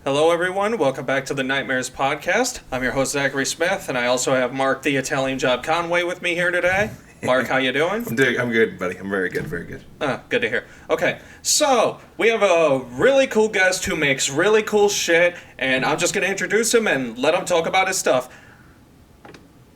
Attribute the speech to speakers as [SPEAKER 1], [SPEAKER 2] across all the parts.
[SPEAKER 1] Hello, everyone. Welcome back to the Nightmares Podcast. I'm your host, Zachary Smith, and I also have Mark the Italian Job Conway with me here today. Mark, how you doing?
[SPEAKER 2] I'm good, buddy. I'm very good, very good.
[SPEAKER 1] Good to hear. Okay, so we have a really cool guest who makes really cool shit, and I'm just going to introduce him and let him talk about his stuff.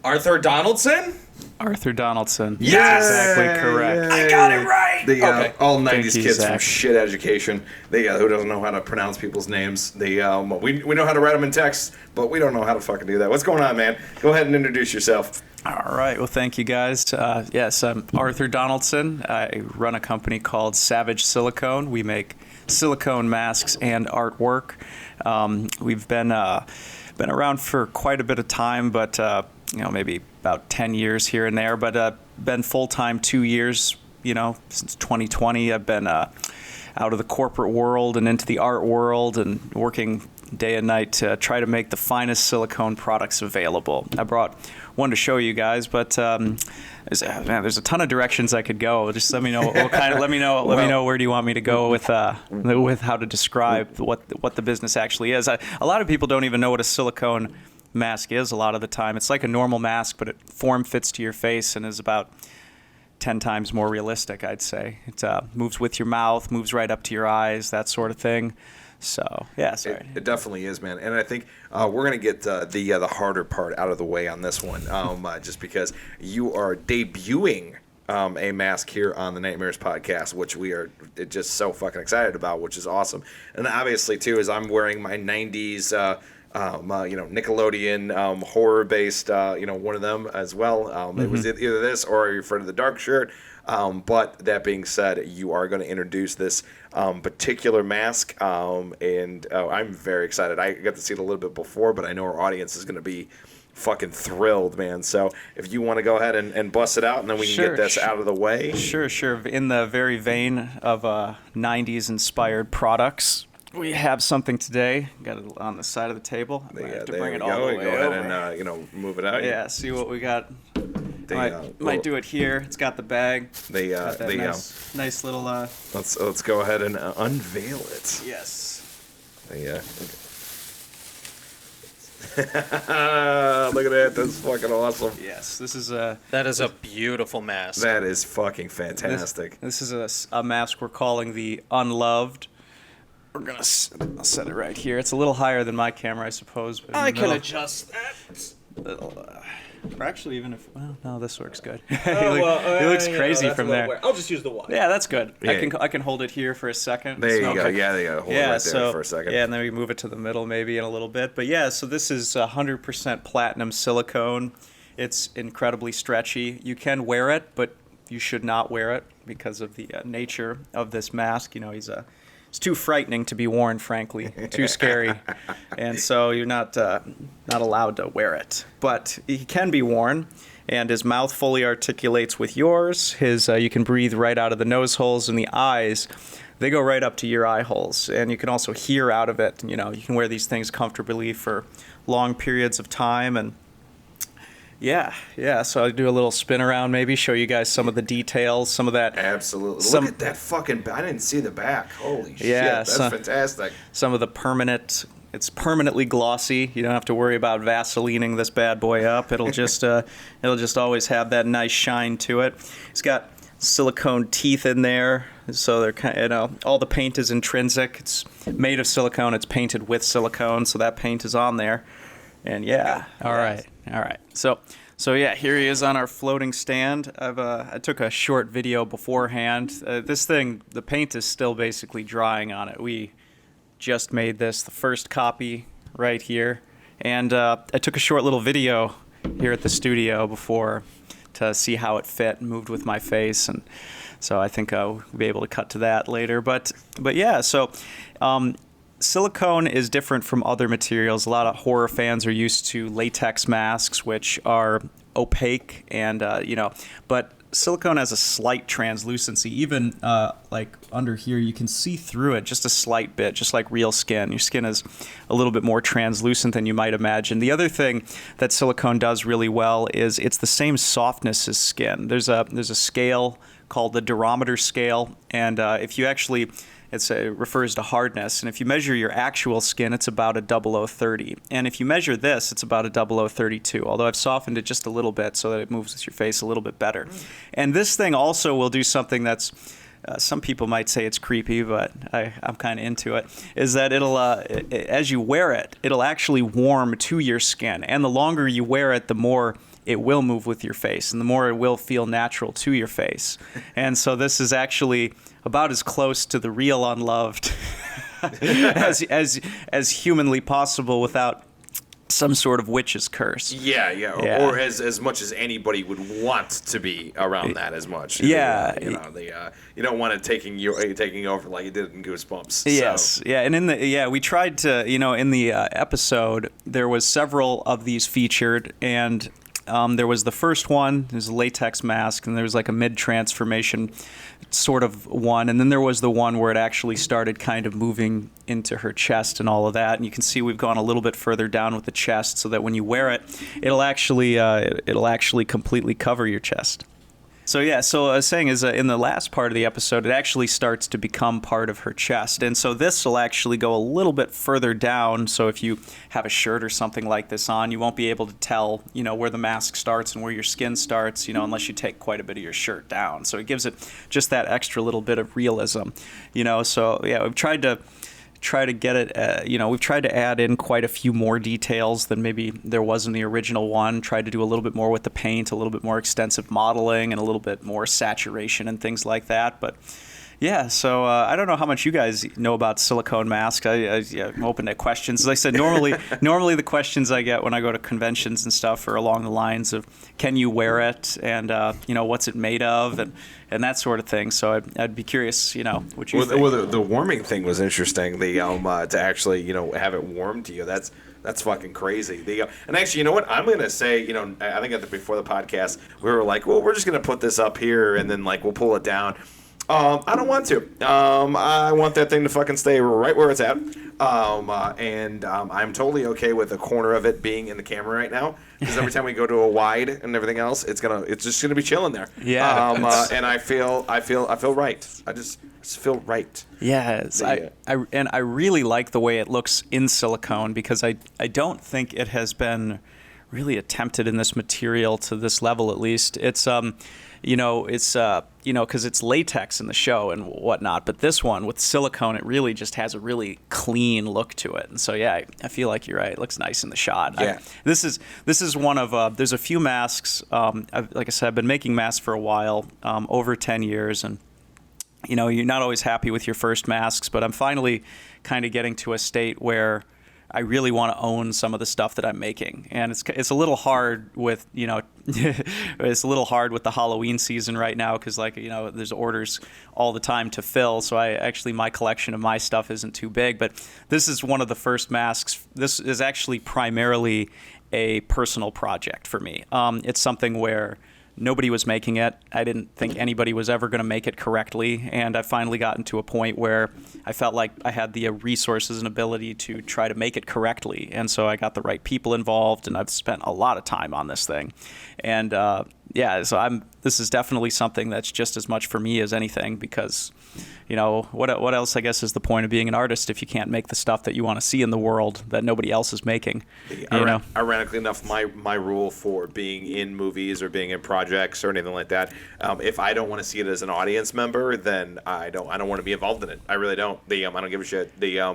[SPEAKER 1] Arthur Donaldson?
[SPEAKER 3] Arthur Donaldson.
[SPEAKER 1] Yes!
[SPEAKER 3] Exactly correct.
[SPEAKER 1] I got it right!
[SPEAKER 2] Okay. All 90s
[SPEAKER 3] you,
[SPEAKER 2] kids
[SPEAKER 3] Zach.
[SPEAKER 2] from shit education. Who doesn't know how to pronounce people's names. We know how to write them in text, but we don't know how to fucking do that. What's going on, man? Go ahead and introduce yourself.
[SPEAKER 3] All right. Well, thank you, guys. Yes, I'm Arthur Donaldson. I run a company called Savage Silicone. We make silicone masks and artwork. We've been around for quite a bit of time, but maybe about 10 years here and there. But been full-time 2 years, since 2020. I've been out of the corporate world and into the art world and working day and night to try to make the finest silicone products available. I brought one to show you guys, but there's a ton of directions I could go. Just let me know let me know where do you want me to go with how to describe what the business actually is. A lot of people don't even know what a silicone mask is a lot of the time. It's like a normal mask, but it form fits to your face and is about 10 times more realistic, I'd say. It moves with your mouth, moves right up to your eyes, that sort of thing. So, yeah, sorry.
[SPEAKER 2] It definitely is, man. And I think we're going to get the harder part out of the way on this one, just because you are debuting a mask here on the Nightmares Podcast, which we are just so fucking excited about, which is awesome. And obviously, too, is I'm wearing my 90s Nickelodeon horror-based, one of them as well. It was either this or Are You Afraid of the Dark shirt. But that being said, you are going to introduce this particular mask, and I'm very excited. I got to see it a little bit before, but I know our audience is going to be fucking thrilled, man. So if you want to go ahead and bust it out, and then we can get this out of the way.
[SPEAKER 3] Sure. In the very vein of 90s-inspired products, we have something today. Got it on the side of the table. I have to bring it all the way
[SPEAKER 2] go ahead
[SPEAKER 3] over.
[SPEAKER 2] and move it out.
[SPEAKER 3] Yeah, see what we got. Might do it here. It's got the bag. Nice little.
[SPEAKER 2] Let's go ahead and unveil it.
[SPEAKER 3] Yes.
[SPEAKER 2] Look at that. That's fucking awesome.
[SPEAKER 3] Yes,
[SPEAKER 1] That is a beautiful mask.
[SPEAKER 2] That is fucking fantastic.
[SPEAKER 3] This is a mask we're calling the Unloved. I'll set it right here. It's a little higher than my camera, I suppose. But
[SPEAKER 1] I can adjust that.
[SPEAKER 3] Or actually, even if no, this works good. It looks crazy from there.
[SPEAKER 1] I'll just use the wire.
[SPEAKER 3] Yeah, that's good.
[SPEAKER 2] Yeah.
[SPEAKER 3] I can hold it here for a second.
[SPEAKER 2] There you go. Yeah, there you go. Hold it right there for a second.
[SPEAKER 3] Yeah, and then we move it to the middle maybe in a little bit. But yeah, so this is 100% platinum silicone. It's incredibly stretchy. You can wear it, but you should not wear it because of the nature of this mask. It's too frightening to be worn, frankly. Too scary. And so you're not allowed to wear it. But he can be worn, and his mouth fully articulates with yours. You can breathe right out of the nose holes, and the eyes, they go right up to your eye holes. And you can also hear out of it. You can wear these things comfortably for long periods of time. And yeah. So I'll do a little spin around, maybe show you guys some of the details, some of that.
[SPEAKER 2] Absolutely. Look at that fucking. I didn't see the back. Holy shit, that's fantastic.
[SPEAKER 3] Some of the it's permanently glossy. You don't have to worry about Vaselining this bad boy up. It'll just always have that nice shine to it. It's got silicone teeth in there, so they're kind of, all the paint is intrinsic. It's made of silicone. It's painted with silicone, so that paint is on there. And yeah. All right. So yeah, here he is on our floating stand. I took a short video beforehand. This thing, the paint is still basically drying on it. We just made this, the first copy right here. And I took a short little video here at the studio before to see how it fit and moved with my face. And so I think I'll be able to cut to that later. But yeah, so silicone is different from other materials. A lot of horror fans are used to latex masks, which are opaque and, but silicone has a slight translucency. Even like under here, you can see through it just a slight bit, just like real skin. Your skin is a little bit more translucent than you might imagine. The other thing that silicone does really well is it's the same softness as skin. There's a scale called the durometer scale, and if you actually it refers to hardness. And if you measure your actual skin, it's about a 0030. And if you measure this, it's about a 0032, although I've softened it just a little bit so that it moves with your face a little bit better. And this thing also will do something that's, some people might say it's creepy, but I'm kind of into it, is that as you wear it, it'll actually warm to your skin. And the longer you wear it, the more it will move with your face, and the more it will feel natural to your face. And so this is actually about as close to the real unloved as humanly possible without some sort of witch's curse.
[SPEAKER 2] Yeah. Or as much as anybody would want to be around that as much.
[SPEAKER 3] Yeah.
[SPEAKER 2] You don't want it taking over like you did in Goosebumps.
[SPEAKER 3] Yes.
[SPEAKER 2] So.
[SPEAKER 3] Yeah. And we tried to, in the episode, there was several of these featured, and there was the first one, there's a latex mask, and there was like a mid-transformation sort of one, and then there was the one where it actually started kind of moving into her chest and all of that, and you can see we've gone a little bit further down with the chest so that when you wear it, it'll actually completely cover your chest. So I was saying is in the last part of the episode, it actually starts to become part of her chest. And so this will actually go a little bit further down. So if you have a shirt or something like this on, you won't be able to tell, where the mask starts and where your skin starts, unless you take quite a bit of your shirt down. So it gives it just that extra little bit of realism, So we've tried to get it, we've tried to add in quite a few more details than maybe there was in the original one, tried to do a little bit more with the paint, a little bit more extensive modeling, and a little bit more saturation and things like that. But yeah, so I don't know how much you guys know about silicone masks. I'm open to questions. As I said, normally the questions I get when I go to conventions and stuff are along the lines of, can you wear it, and what's it made of, and that sort of thing. So I'd be curious, what you think.
[SPEAKER 2] Well, the warming thing was interesting. To actually have it warm to you. That's fucking crazy. And actually, you know what? I'm gonna say, I think before the podcast we were like, well, we're just gonna put this up here and then we'll pull it down. I don't want to. I want that thing to fucking stay right where it's at. And I'm totally okay with the corner of it being in the camera right now, because every time we go to a wide and everything else, it's just gonna be chilling there.
[SPEAKER 3] Yeah.
[SPEAKER 2] And I feel right. I just feel right.
[SPEAKER 3] Yes. I really like the way it looks in silicone, because I don't think it has been really attempted in this material to this level, at least. It's because it's latex in the show and whatnot, but this one with silicone, it really just has a really clean look to it. And so, I feel like you're right. It looks nice in the shot.
[SPEAKER 2] Yeah.
[SPEAKER 3] This is one of, there's a few masks. Like I said, I've been making masks for a while, over 10 years. And, you're not always happy with your first masks, but I'm finally kind of getting to a state where I really want to own some of the stuff that I'm making, and it's a little hard with it's a little hard with the Halloween season right now, because there's orders all the time to fill. So my collection of my stuff isn't too big, but this is one of the first masks. This is actually primarily a personal project for me. It's something where nobody was making it. I didn't think anybody was ever going to make it correctly, and I finally gotten to a point where I felt like I had the resources and ability to try to make it correctly. And so I got the right people involved, and I've spent a lot of time on this thing. And so this is definitely something that's just as much for me as anything, because what else, I guess, is the point of being an artist if you can't make the stuff that you want to see in the world that nobody else is making?
[SPEAKER 2] Ironically enough, my rule for being in movies or being in projects or anything like that, if I don't want to see it as an audience member, then I don't want to be involved in it. I really don't. I don't give a shit.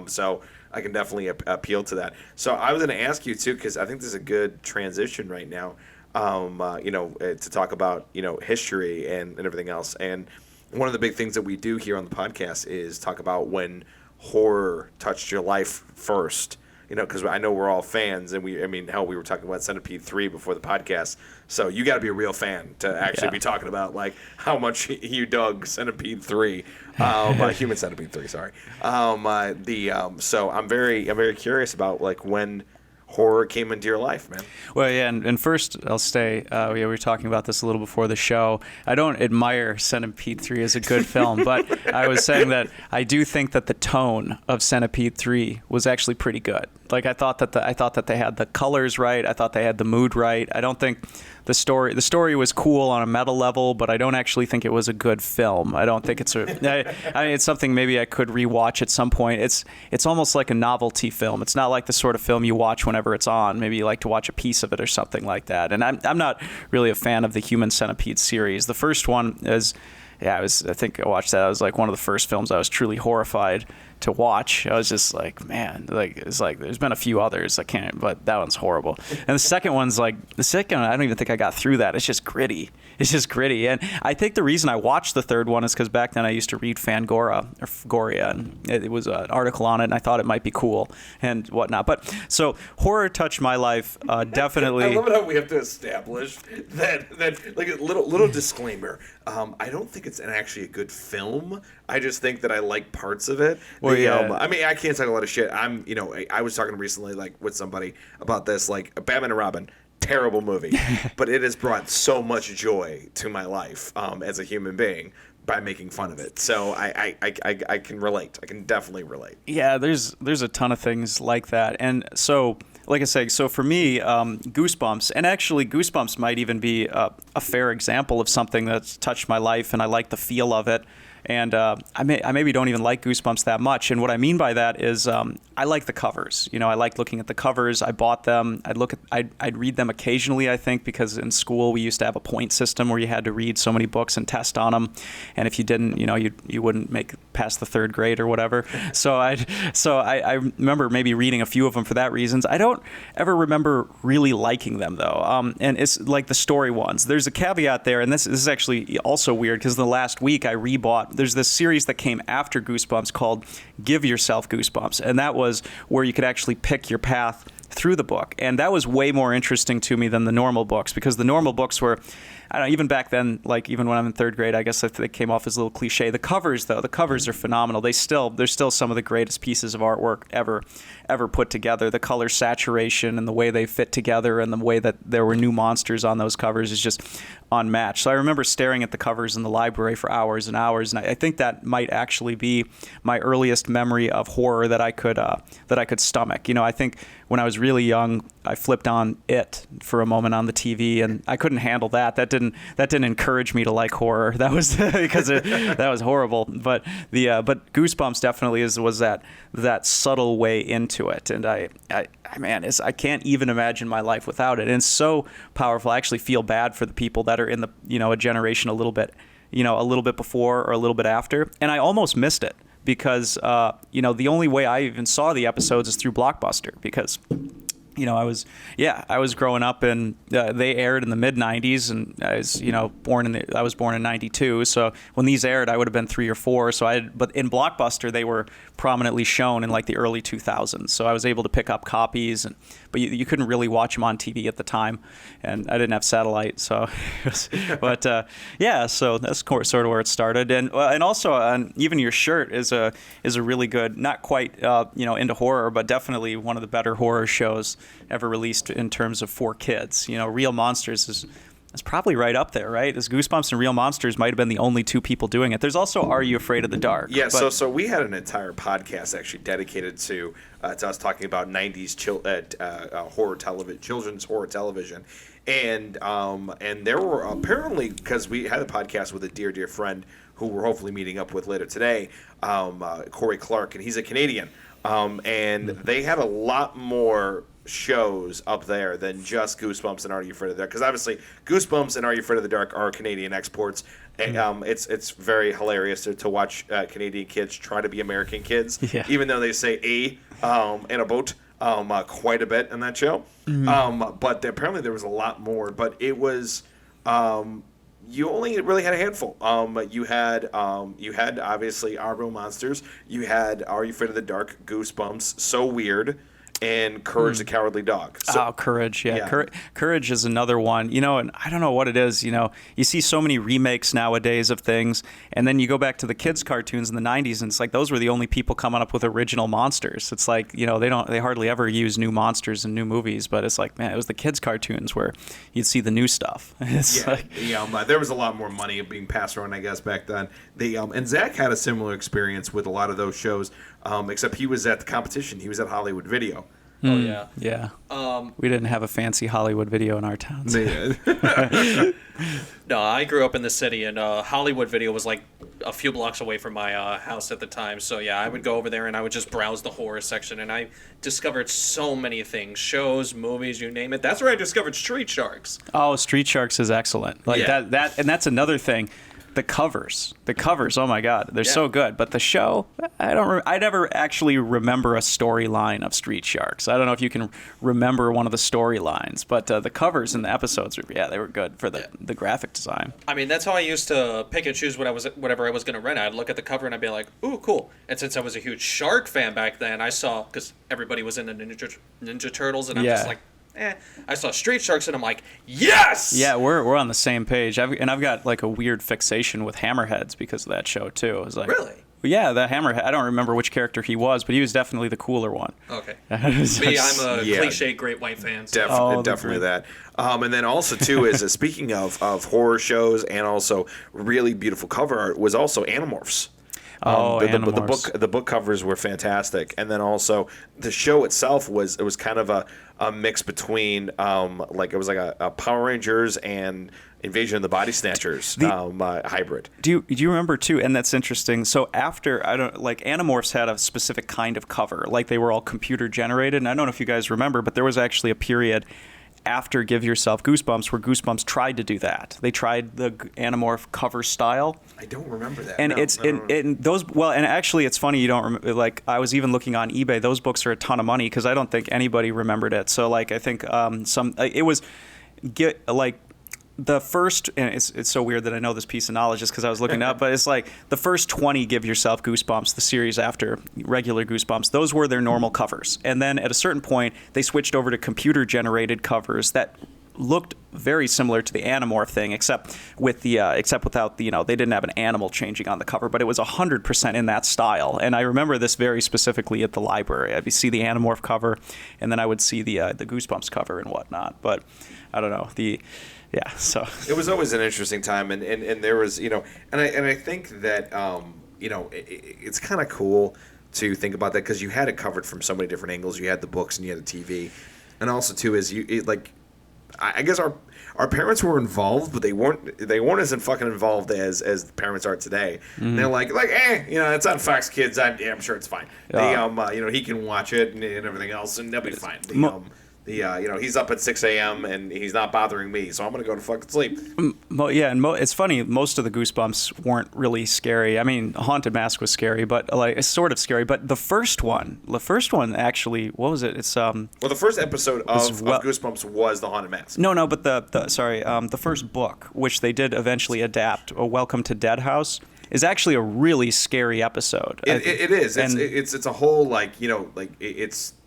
[SPEAKER 2] So I can definitely appeal to that. So I was going to ask you too, because I think this is a good transition right now. To talk about history and everything else. And one of the big things that we do here on the podcast is talk about when horror touched your life first. Because I know we're all fans, and we were talking about Centipede 3 before the podcast. So you got to be a real fan to actually be talking about how much you dug Centipede 3, Human Centipede 3. Sorry. So I'm very curious about when horror came into your life, man.
[SPEAKER 3] Well, yeah, and first I'll say, we were talking about this a little before the show. I don't admire Centipede 3 as a good film, but I was saying that I do think that the tone of Centipede 3 was actually pretty good. Like I thought that they had the colors right. I thought they had the mood right. I don't think the story was cool on a meta level, but I don't actually think it was a good film. I don't think it's I mean, it's something maybe I could rewatch at some point. It's almost like a novelty film. It's not like the sort of film you watch whenever it's on. Maybe you like to watch a piece of it or something like that. And I'm not really a fan of the Human Centipede series. The first one is, I think I watched that. It was like one of the first films I was truly horrified to watch. I was just like, man, like it's like there's been a few others I can't, but that one's horrible. And the second one, I don't even think I got through that. It's just gritty. And I think the reason I watched the third one is because back then I used to read Fangoria, and it was an article on it, and I thought it might be cool and whatnot. But so horror touched my life definitely.
[SPEAKER 2] I love it how we have to establish that like a little disclaimer. I don't think it's actually a good film. I just think that I like parts of it.
[SPEAKER 3] Well, yeah.
[SPEAKER 2] I mean, I can't talk a lot of shit. I was talking recently, like, with somebody about this, like, Batman and Robin, terrible movie, but it has brought so much joy to my life as a human being by making fun of it. So I can relate. I can definitely relate.
[SPEAKER 3] Yeah, there's a ton of things like that. And so, like I say, so for me, Goosebumps, and actually Goosebumps might even be a fair example of something that's touched my life, and I like the feel of it. And I maybe don't even like Goosebumps that much. And what I mean by that is I like the covers. You know, I like looking at the covers. I bought them. I'd read them occasionally, I think, because in school we used to have a point system where you had to read so many books and test on them. And if you didn't, you wouldn't make past the third grade or whatever. So I remember maybe reading a few of them for that reasons. I don't ever remember really liking them, though. And it's like the story ones. There's a caveat there, and this is actually also weird because the last week I rebought. There's this series that came after Goosebumps called Give Yourself Goosebumps, and that was where you could actually pick your path through the book. And that was way more interesting to me than the normal books, because the normal books were, I don't know, even back then, like even when I'm in third grade, I guess they came off as a little cliche. The covers, though, are phenomenal. They're still some of the greatest pieces of artwork ever put together. The color saturation and the way they fit together and the way that there were new monsters on those covers is just unmatched. So I remember staring at the covers in the library for hours and hours, and I think that might actually be my earliest memory of horror that I could stomach. I think when I was really young, I flipped on It for a moment on the TV, and I couldn't handle that. That didn't encourage me to like horror. That was because that was horrible. But but Goosebumps definitely was that subtle way into it, and I can't even imagine my life without it. And it's so powerful. I actually feel bad for the people that are in the a generation a little bit before or a little bit after, and I almost missed it. Because the only way I even saw the episodes is through Blockbuster, because I was growing up and they aired in the mid 90s, and I was born in 92. So when these aired, I would have been 3 or 4. But in Blockbuster, they were prominently shown in like the early 2000s. So I was able to pick up copies, but you couldn't really watch them on TV at the time, and I didn't have satellite. So, so that's sort of where it started. And also even your shirt is a really good, not quite into horror, but definitely one of the better horror shows ever released in terms of for kids. Real Monsters is probably right up there, right? As Goosebumps and Real Monsters might have been the only two people doing it. There's also Are You Afraid of the Dark?
[SPEAKER 2] Yeah, so we had an entire podcast actually dedicated to us talking about 90s horror television, children's horror television. And there were apparently, because we had a podcast with a dear friend who we're hopefully meeting up with later today, Corey Clark, and he's a Canadian. And they had a lot more shows up there than just Goosebumps and Are You Afraid of the Dark? Because obviously Goosebumps and Are You Afraid of the Dark are Canadian exports. It's very hilarious to watch Canadian kids try to be American kids, even though they say in a boat quite a bit in that show. But apparently there was a lot more. But it was you only really had a handful. You had obviously Our Real Monsters. You had Are You Afraid of the Dark, Goosebumps, So Weird, and Courage the Cowardly Dog.
[SPEAKER 3] Courage, yeah. Courage is another one. And I don't know what it is. You see so many remakes nowadays of things, and then you go back to the kids' cartoons in the 90s, and it's like those were the only people coming up with original monsters. It's like, they hardly ever use new monsters in new movies, but it's like, man, it was the kids' cartoons where you'd see the new stuff.
[SPEAKER 2] There was a lot more money being passed around, I guess, back then. And Zach had a similar experience with a lot of those shows, except he was at the competition. He was at Hollywood Video.
[SPEAKER 1] Oh yeah.
[SPEAKER 3] Yeah. We didn't have a fancy Hollywood video in our towns.
[SPEAKER 1] No, I grew up in the city, and Hollywood Video was like a few blocks away from my house at the time. So yeah, I would go over there and I would just browse the horror section, and I discovered so many things, shows, movies, you name it. That's where I discovered Street Sharks.
[SPEAKER 3] Oh, Street Sharks is excellent. Like
[SPEAKER 1] Yeah.
[SPEAKER 3] that, and that's another thing. The covers. Oh my God, they're so good. But the show, I never actually remember a storyline of Street Sharks. I don't know if you can remember one of the storylines, but the covers in the episodes, they were good for the graphic design.
[SPEAKER 1] I mean, that's how I used to pick and choose whatever I was going to rent. I'd look at the cover and I'd be like, ooh, cool. And since I was a huge Shark fan back then, I saw, because everybody was in the Ninja Turtles, and I'm just like, I saw Street Sharks and I'm like, yes!
[SPEAKER 3] Yeah, we're on the same page. I've got like a weird fixation with hammerheads because of that show too. It was like,
[SPEAKER 1] Really?
[SPEAKER 3] Yeah, the hammerhead. I don't remember which character he was, but he was definitely the cooler one.
[SPEAKER 1] Okay. Me, I'm a
[SPEAKER 2] Yeah.
[SPEAKER 1] cliche Great White fan. So.
[SPEAKER 2] Definitely that. And then also too is speaking of horror shows and also really beautiful cover art was also Animorphs.
[SPEAKER 3] Animorphs.
[SPEAKER 2] The book covers were fantastic, and then also the show itself was kind of a mix between it was like a Power Rangers and Invasion of the Body Snatchers hybrid.
[SPEAKER 3] Do you remember too? And that's interesting. So after Animorphs had a specific kind of cover, like they were all computer generated, and I don't know if you guys remember, but there was actually a period after Give Yourself Goosebumps where Goosebumps tried to do that. They tried the Animorph cover style.
[SPEAKER 2] I don't remember that.
[SPEAKER 3] And and actually it's funny you don't remember. Like I was even looking on eBay. Those books are a ton of money because I don't think anybody remembered it. So like I think the first, and it's so weird that I know this piece of knowledge just because I was looking it up, but it's like the first 20 Give Yourself Goosebumps, the series after regular Goosebumps, those were their normal covers. And then at a certain point, they switched over to computer-generated covers that looked very similar to the Animorph thing, except without the, they didn't have an animal changing on the cover, but it was 100% in that style. And I remember this very specifically at the library. I'd see the Animorph cover, and then I would see the Goosebumps cover and whatnot. But I don't know, yeah, so
[SPEAKER 2] it was always an interesting time, and there was, and I think that it's kind of cool to think about that because you had it covered from so many different angles. You had the books and you had the TV, and also too is I guess our parents were involved, but they weren't as fucking involved as parents are today. Mm-hmm. They're like it's on Fox Kids. I'm sure it's fine. He can watch it and everything else, and they'll be fine. He's up at 6 a.m. and he's not bothering me, so I'm gonna go to fucking sleep.
[SPEAKER 3] It's funny. Most of the Goosebumps weren't really scary. I mean, Haunted Mask was scary, but it's sort of scary. But the first one actually, what was it? It's
[SPEAKER 2] the first episode of Goosebumps was the Haunted Mask.
[SPEAKER 3] No, but the first book, which they did eventually adapt, Welcome to Dead House, is actually a really scary episode.
[SPEAKER 2] It is. It's a whole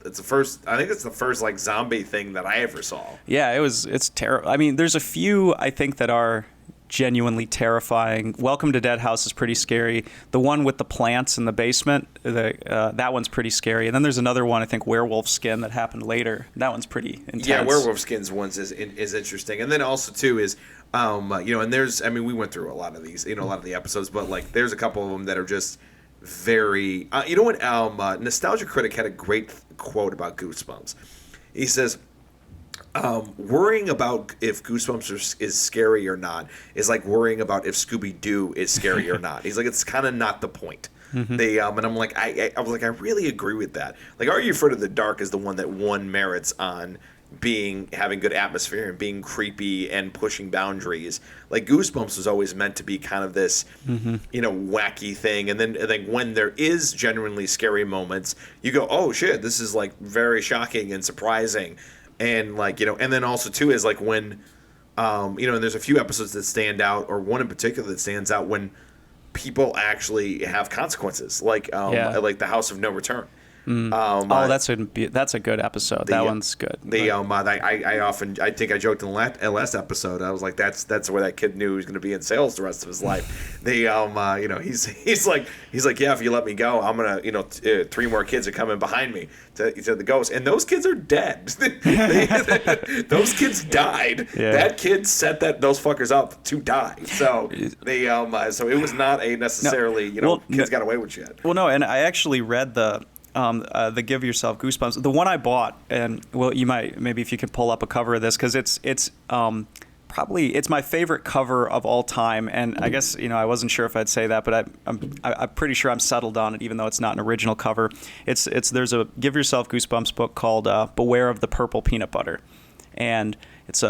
[SPEAKER 2] it's the first. I think it's the first zombie thing that I ever saw.
[SPEAKER 3] Yeah, it's terrible. I mean, there's a few I think that are genuinely terrifying. Welcome to Dead House is pretty scary. The one with the plants in the basement, that one's pretty scary. And then there's another one, I think, Werewolf Skin, that happened later. That one's pretty intense.
[SPEAKER 2] Yeah, Werewolf Skin's ones is interesting. And then also too is and there's, we went through a lot of these, a lot of the episodes, but there's a couple of them that are just very, Nostalgia Critic had a great quote about Goosebumps. He says, worrying about if Goosebumps is scary or not is like worrying about if Scooby-Doo is scary or not. He's like, it's kind of not the point. Mm-hmm. And I'm like, I was like, I really agree with that. Like, Are You Afraid of the Dark is the one that won merits on having good atmosphere and being creepy and pushing boundaries. Like Goosebumps was always meant to be kind of this, wacky thing. And then when there is genuinely scary moments, you go, oh shit, this is very shocking and surprising. And and then also too is when, and there's a few episodes that stand out, or one in particular that stands out when people actually have consequences, like the House of No Return.
[SPEAKER 3] That's a good episode. That one's good.
[SPEAKER 2] I think I joked in the last episode. I was like, that's where that kid knew he was going to be in sales the rest of his life. He's like, yeah, if you let me go, I'm gonna, 3 more kids are coming behind me to the ghost, and those kids are dead. Those kids died.
[SPEAKER 3] Yeah.
[SPEAKER 2] That kid set those fuckers up to die. So so it was not a necessarily kids got away with shit.
[SPEAKER 3] Well, no, and I actually read the Give Yourself Goosebumps. The one I bought, and well, you might maybe if you could pull up a cover of this because it's probably it's my favorite cover of all time. And I guess I wasn't sure if I'd say that, but I'm pretty sure I'm settled on it, even though it's not an original cover. There's a Give Yourself Goosebumps book called Beware of the Purple Peanut Butter, and it's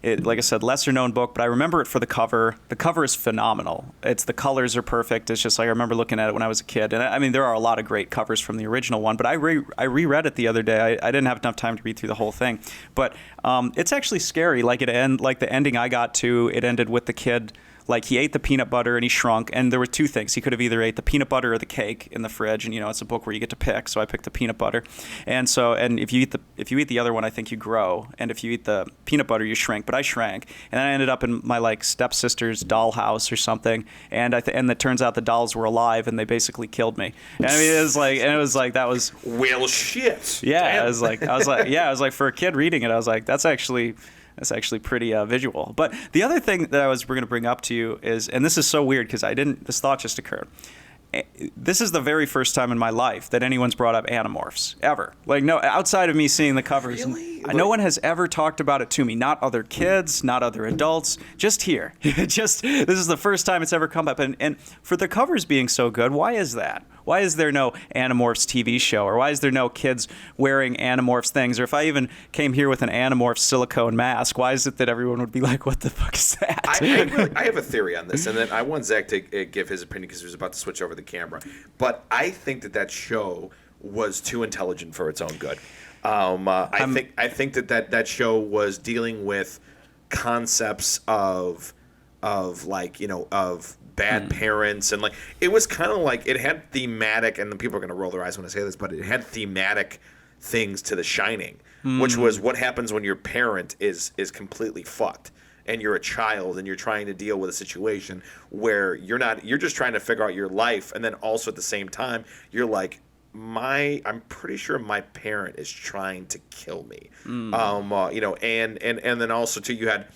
[SPEAKER 3] like I said, lesser known book, but I remember it for the cover. The cover is phenomenal. The colors are perfect. It's just like I remember looking at it when I was a kid. And I mean, there are a lot of great covers from the original one, but I reread it the other day. I didn't have enough time to read through the whole thing, but it's actually scary. Like the ending I got to, it ended with the kid. Like he ate the peanut butter and he shrunk, and there were two things. He could have either ate the peanut butter or the cake in the fridge, and it's a book where you get to pick. So I picked the peanut butter, and if you eat the other one, I think you grow, and if you eat the peanut butter, you shrink. But I shrank, and then I ended up in my stepsister's dollhouse or something, and it turns out the dolls were alive, and they basically killed me. And I mean, it was like that was
[SPEAKER 2] well shit.
[SPEAKER 3] Yeah,
[SPEAKER 2] Damn.
[SPEAKER 3] I was like for a kid reading it, I was like that's actually pretty visual. But the other thing that we're going to bring up to you is, and this is so weird because this thought just occurred. This is the very first time in my life that anyone's brought up Animorphs ever. Like, no, outside of me seeing the covers,
[SPEAKER 2] Really?
[SPEAKER 3] No one has ever talked about it to me. Not other kids, not other adults. Just here. This is the first time it's ever come up. And for the covers being so good, why is that? Why is there no Animorphs TV show? Or why is there no kids wearing Animorphs things? Or if I even came here with an Animorphs silicone mask, why is it that everyone would be like, what the fuck is that?
[SPEAKER 2] I have a theory on this, and then I want Zach to give his opinion because he was about to switch over the camera. But I think that show was too intelligent for its own good. I think that show was dealing with concepts of bad parents, and it was kind of like it had thematic, and the people are going to roll their eyes when I say this, but it had thematic things to The Shining, which was what happens when your parent is completely fucked and you're a child and you're trying to deal with a situation where you're just trying to figure out your life, and then also at the same time you're like, I'm pretty sure my parent is trying to kill me. And then also too, you had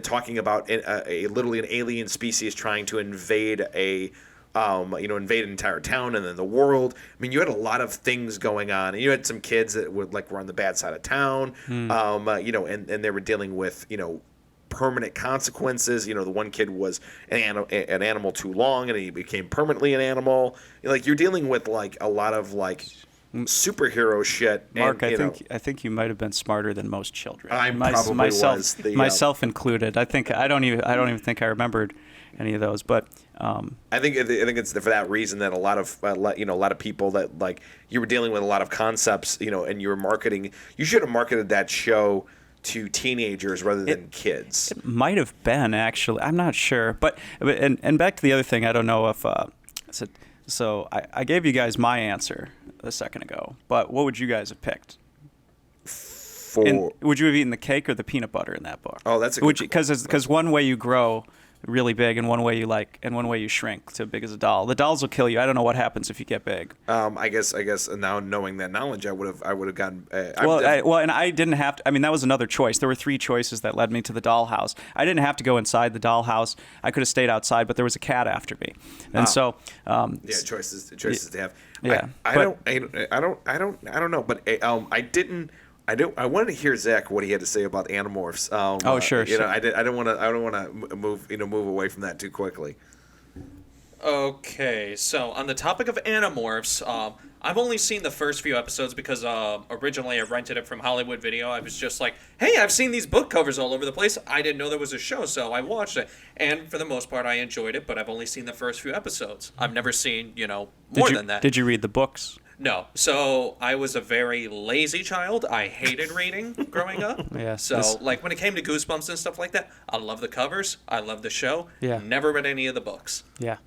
[SPEAKER 2] talking about literally an alien species trying to invade invade an entire town and then the world. I mean, you had a lot of things going on, and you had some kids that were on the bad side of town, and they were dealing with permanent consequences. The one kid was an animal too long, and he became permanently an animal. You're dealing with a lot of superhero shit.
[SPEAKER 3] Mark, and, I think you might have been smarter than most children.
[SPEAKER 2] Myself
[SPEAKER 3] included. I don't even think I remembered any of those. But
[SPEAKER 2] I think it's for that reason that a lot of people that you were dealing with a lot of concepts, and you were marketing. You should have marketed that show to teenagers rather than kids.
[SPEAKER 3] It might have been, actually. I'm not sure. But back to the other thing. I don't know if so I gave you guys my answer a second ago, but what would you guys have picked? Would you have eaten the cake or the peanut butter in that book?
[SPEAKER 2] Oh, that's a good
[SPEAKER 3] because one way you grow really big, and one way you shrink to big as a doll. The dolls will kill you. I don't know what happens if you get big.
[SPEAKER 2] I guess now knowing that knowledge, I would have gotten.
[SPEAKER 3] And I didn't have to. I mean, that was another choice. There were 3 choices that led me to the dollhouse. I didn't have to go inside the dollhouse. I could have stayed outside, but there was a cat after me, and
[SPEAKER 2] choices to have.
[SPEAKER 3] Yeah,
[SPEAKER 2] I don't know, but I didn't. I wanted to hear Zach what he had to say about Animorphs.
[SPEAKER 3] Sure.
[SPEAKER 2] I don't want to move away from that too quickly.
[SPEAKER 1] Okay, so on the topic of Animorphs, I've only seen the first few episodes because originally I rented it from Hollywood Video. I was just like, hey, I've seen these book covers all over the place. I didn't know there was a show, so I watched it. And for the most part, I enjoyed it, but I've only seen the first few episodes. I've never seen, more than that.
[SPEAKER 3] Did you read the books?
[SPEAKER 1] No. So I was a very lazy child. I hated reading growing up.
[SPEAKER 3] Yeah.
[SPEAKER 1] So when it came to Goosebumps and stuff like that, I love the covers. I love the show.
[SPEAKER 3] Yeah.
[SPEAKER 1] Never read any of the books.
[SPEAKER 3] Yeah.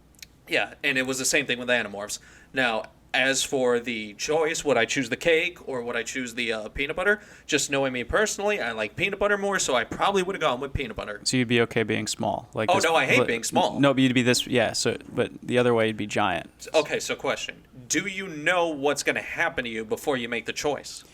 [SPEAKER 1] Yeah, and it was the same thing with Animorphs. Now, as for the choice, would I choose the cake or would I choose the peanut butter? Just knowing me personally, I like peanut butter more, so I probably would have gone with peanut butter.
[SPEAKER 3] So you'd be okay being small?
[SPEAKER 1] No, I hate being small.
[SPEAKER 3] No, but you'd be this, yeah. So, but the other way, you'd be giant.
[SPEAKER 1] Okay, so question: do you know what's going to happen to you before you make the choice?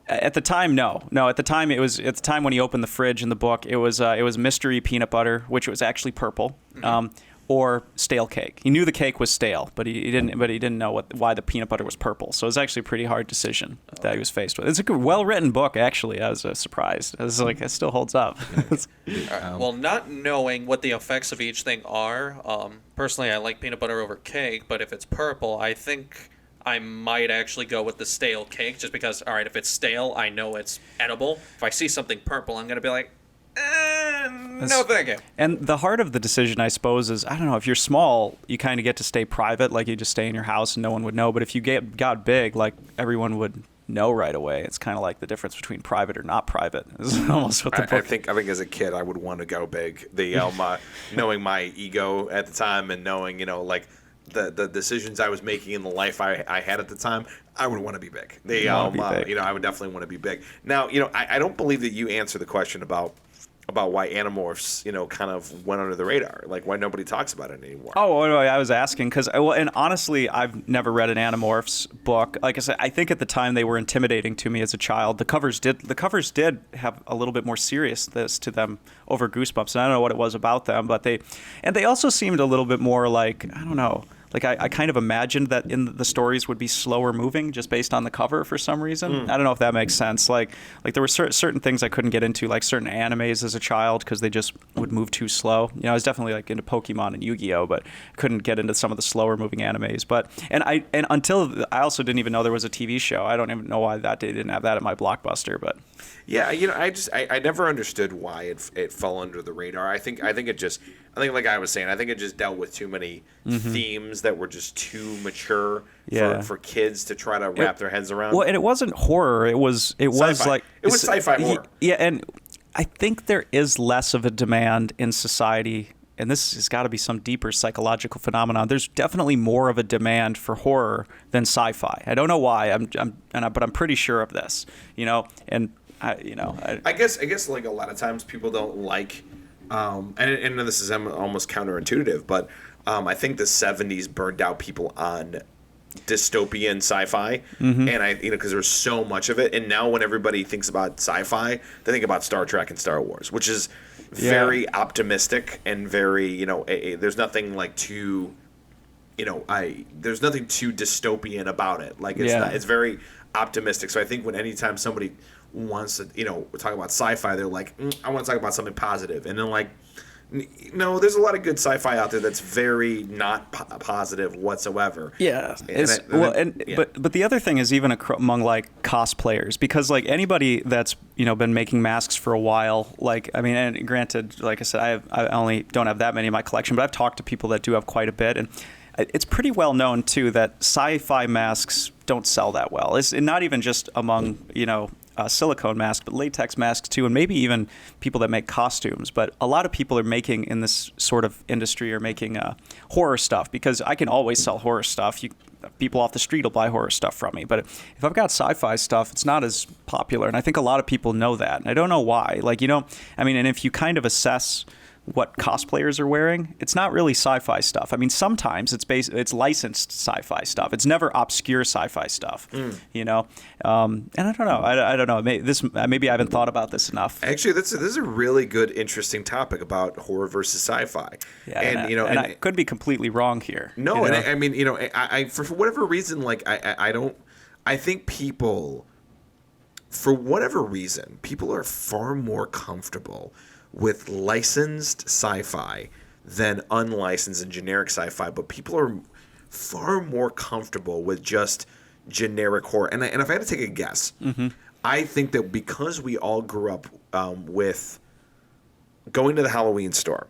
[SPEAKER 3] At the time, no. At the time, when he opened the fridge in the book, it was mystery peanut butter, which was actually purple. Mm-hmm. or stale cake. He knew the cake was stale, but he didn't know why the peanut butter was purple. So it was actually a pretty hard decision that he was faced with. It's a good, well-written book, actually. I was surprised. I was like, it still holds up.
[SPEAKER 1] Well, not knowing what the effects of each thing are, personally, I like peanut butter over cake, but if it's purple, I think I might actually go with the stale cake, just because, all right, if it's stale, I know it's edible. If I see something purple, I'm going to be like, no thank you.
[SPEAKER 3] And the heart of the decision, I suppose, is, I don't know, if you're small, you kind of get to stay private, like you just stay in your house and no one would know. But if you got big, like everyone would know right away. It's kind of like the difference between private or not private. Is almost what the book.
[SPEAKER 2] I think as a kid, I would want to go big. Knowing my ego at the time and knowing, like the decisions I was making in the life I had at the time, I would want to be big. I would definitely want to be big. Now, I don't believe that you answered the question about why Animorphs, kind of went under the radar, like why nobody talks about it anymore.
[SPEAKER 3] Oh, I was asking because, and honestly, I've never read an Animorphs book. Like I said, I think at the time they were intimidating to me as a child. The covers did have a little bit more seriousness to them over Goosebumps, and I don't know what it was about them, but they also seemed a little bit more like, I don't know. Like I kind of imagined that the stories would be slower moving just based on the cover for some reason. I don't know if that makes sense. Like there were certain things I couldn't get into, like certain animes as a child, because they just would move too slow. I was definitely like into Pokemon and Yu-Gi-Oh, but couldn't get into some of the slower moving animes. But until I also didn't even know there was a TV show. I don't even know why they didn't have that at my Blockbuster. But
[SPEAKER 2] yeah, I never understood why it fell under the radar. I think like I was saying, I think it just dealt with too many themes that were just too mature for kids to try to wrap their heads around.
[SPEAKER 3] Well, and it wasn't horror. It was
[SPEAKER 2] sci-fi. It was sci-fi horror.
[SPEAKER 3] Yeah, and I think there is less of a demand in society, and this has got to be some deeper psychological phenomenon. There's definitely more of a demand for horror than sci-fi. I don't know why. But I'm pretty sure of this. And I
[SPEAKER 2] guess like a lot of times people don't like. And this is almost counterintuitive, but I think the 70s burned out people on dystopian sci-fi, and because there's so much of it, and now when everybody thinks about sci-fi, they think about Star Trek and Star Wars, which is very optimistic and very there's nothing like too there's nothing too dystopian about it. Like it's very optimistic. So I think anytime somebody wants to talk about sci-fi, they're like, I want to talk about something positive, and then like, no, there's a lot of good sci-fi out there that's very not positive whatsoever.
[SPEAKER 3] Yeah, but the other thing is even among like cosplayers, because like anybody that's been making masks for a while, like and granted, like I said, I only don't have that many in my collection, but I've talked to people that do have quite a bit, and it's pretty well known too that sci-fi masks don't sell that well. It's not even just among silicone masks, but latex masks too, and maybe even people that make costumes. But a lot of people are making in this sort of industry are making horror stuff, because I can always sell horror stuff. People off the street will buy horror stuff from me. But if I've got sci-fi stuff, it's not as popular, and I think a lot of people know that. And I don't know why. Like and if you kind of assess what cosplayers are wearing, it's not really sci-fi stuff. Sometimes it's licensed sci-fi stuff. It's never obscure sci-fi stuff, And I don't know. I don't know. Maybe I haven't thought about this enough.
[SPEAKER 2] Actually, this is a really good, interesting topic about horror versus sci-fi.
[SPEAKER 3] Yeah, and I could be completely wrong here.
[SPEAKER 2] No, I for whatever reason, like I think people, for whatever reason, people are far more comfortable with licensed sci-fi than unlicensed and generic sci-fi, but people are far more comfortable with just generic horror. And if I had to take a guess, I think that because we all grew up with going to the Halloween store,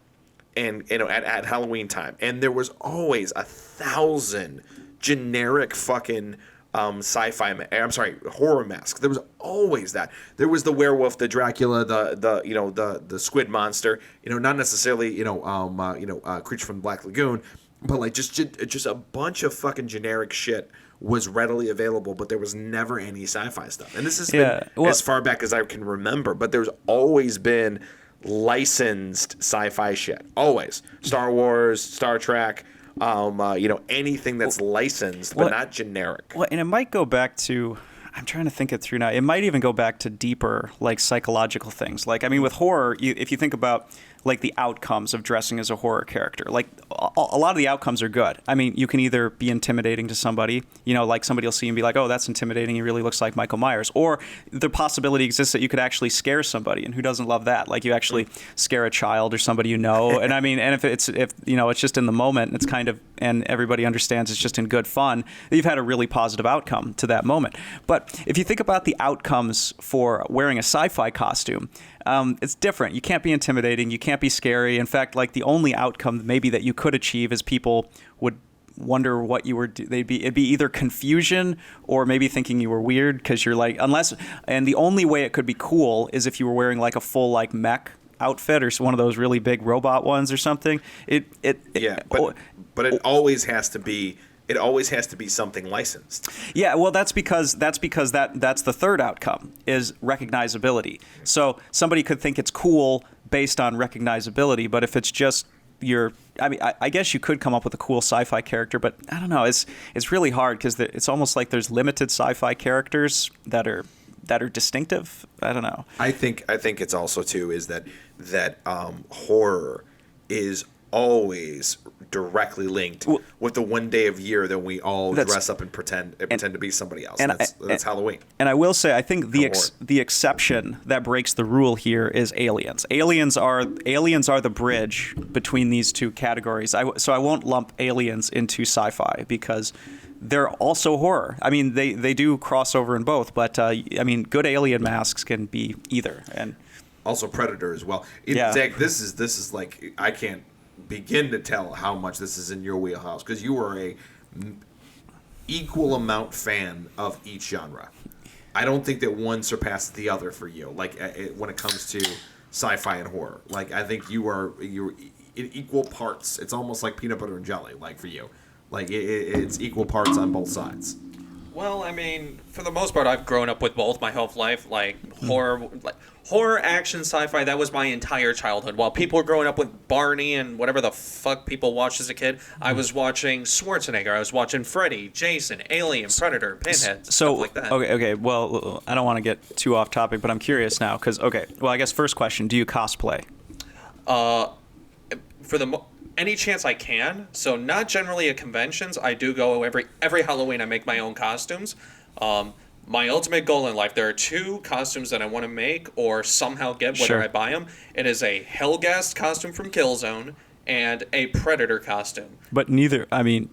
[SPEAKER 2] and at Halloween time, and there was always 1,000 generic fucking horror masks. There was always that. There was the werewolf, the Dracula, the squid monster. Not necessarily Creature from the Black Lagoon, but like just a bunch of fucking generic shit was readily available, but there was never any sci-fi stuff. And this has been as far back as I can remember. But there's always been licensed sci-fi shit. Always. Star Wars, Star Trek. Anything that's licensed but not generic.
[SPEAKER 3] Well, and it might go back to, I'm trying to think it through now. It might even go back to deeper, like psychological things. Like, with horror, if you think about like the outcomes of dressing as a horror character. Like a lot of the outcomes are good. I mean, you can either be intimidating to somebody, like somebody will see and be like, oh, that's intimidating. He really looks like Michael Myers. Or the possibility exists that you could actually scare somebody, and who doesn't love that? Like you actually scare a child or somebody you know. And I mean, and if it's just in the moment, it's kind of, and everybody understands it's just in good fun, you've had a really positive outcome to that moment. But if you think about the outcomes for wearing a sci-fi costume, it's different. You can't be intimidating. You can't be scary. In fact, like the only outcome maybe that you could achieve is people would wonder what you were. It'd be either confusion or maybe thinking you were weird because you're like and the only way it could be cool is if you were wearing like a full like mech outfit or one of those really big robot ones or something.
[SPEAKER 2] But it always has to be. It always has to be something licensed.
[SPEAKER 3] Yeah, well, that's because that's the third outcome is recognizability. So somebody could think it's cool based on recognizability, but if it's just I guess you could come up with a cool sci-fi character, but I don't know. It's really hard because it's almost like there's limited sci-fi characters that are distinctive. I don't know.
[SPEAKER 2] I think it's also too is that horror is always directly linked with the one day of year that we all dress up and pretend to be somebody else. That's Halloween.
[SPEAKER 3] And I will say, I think the exception that breaks the rule here is aliens. Aliens are the bridge between these two categories. So I won't lump aliens into sci-fi because they're also horror. I mean, they do cross over in both, but I mean, good alien masks can be either. And
[SPEAKER 2] also Predator as well. Zach, this is like I can't begin to tell how much this is in your wheelhouse because you are a equal amount fan of each genre. I don't think that one surpasses the other for you. Like when it comes to sci-fi and horror, like I think you're in equal parts. It's almost like peanut butter and jelly, like for you. Like it's equal parts on both sides.
[SPEAKER 1] Well, I mean, for the most part, I've grown up with both my whole life. Like horror, action, sci-fi. That was my entire childhood. While people were growing up with Barney and whatever the fuck people watched as a kid, I was watching Schwarzenegger. I was watching Freddy, Jason, Alien, Predator, Pinhead, stuff like that.
[SPEAKER 3] Okay. Well, I don't want to get too off topic, but I'm curious now because I guess first question: do you cosplay?
[SPEAKER 1] Any chance I can. So not generally at conventions. I do go every Halloween. I make my own costumes. My ultimate goal in life, there are two costumes that I want to make or somehow get, whether I buy them. It is a Hellghast costume from Killzone and a Predator costume.
[SPEAKER 3] But neither, I mean,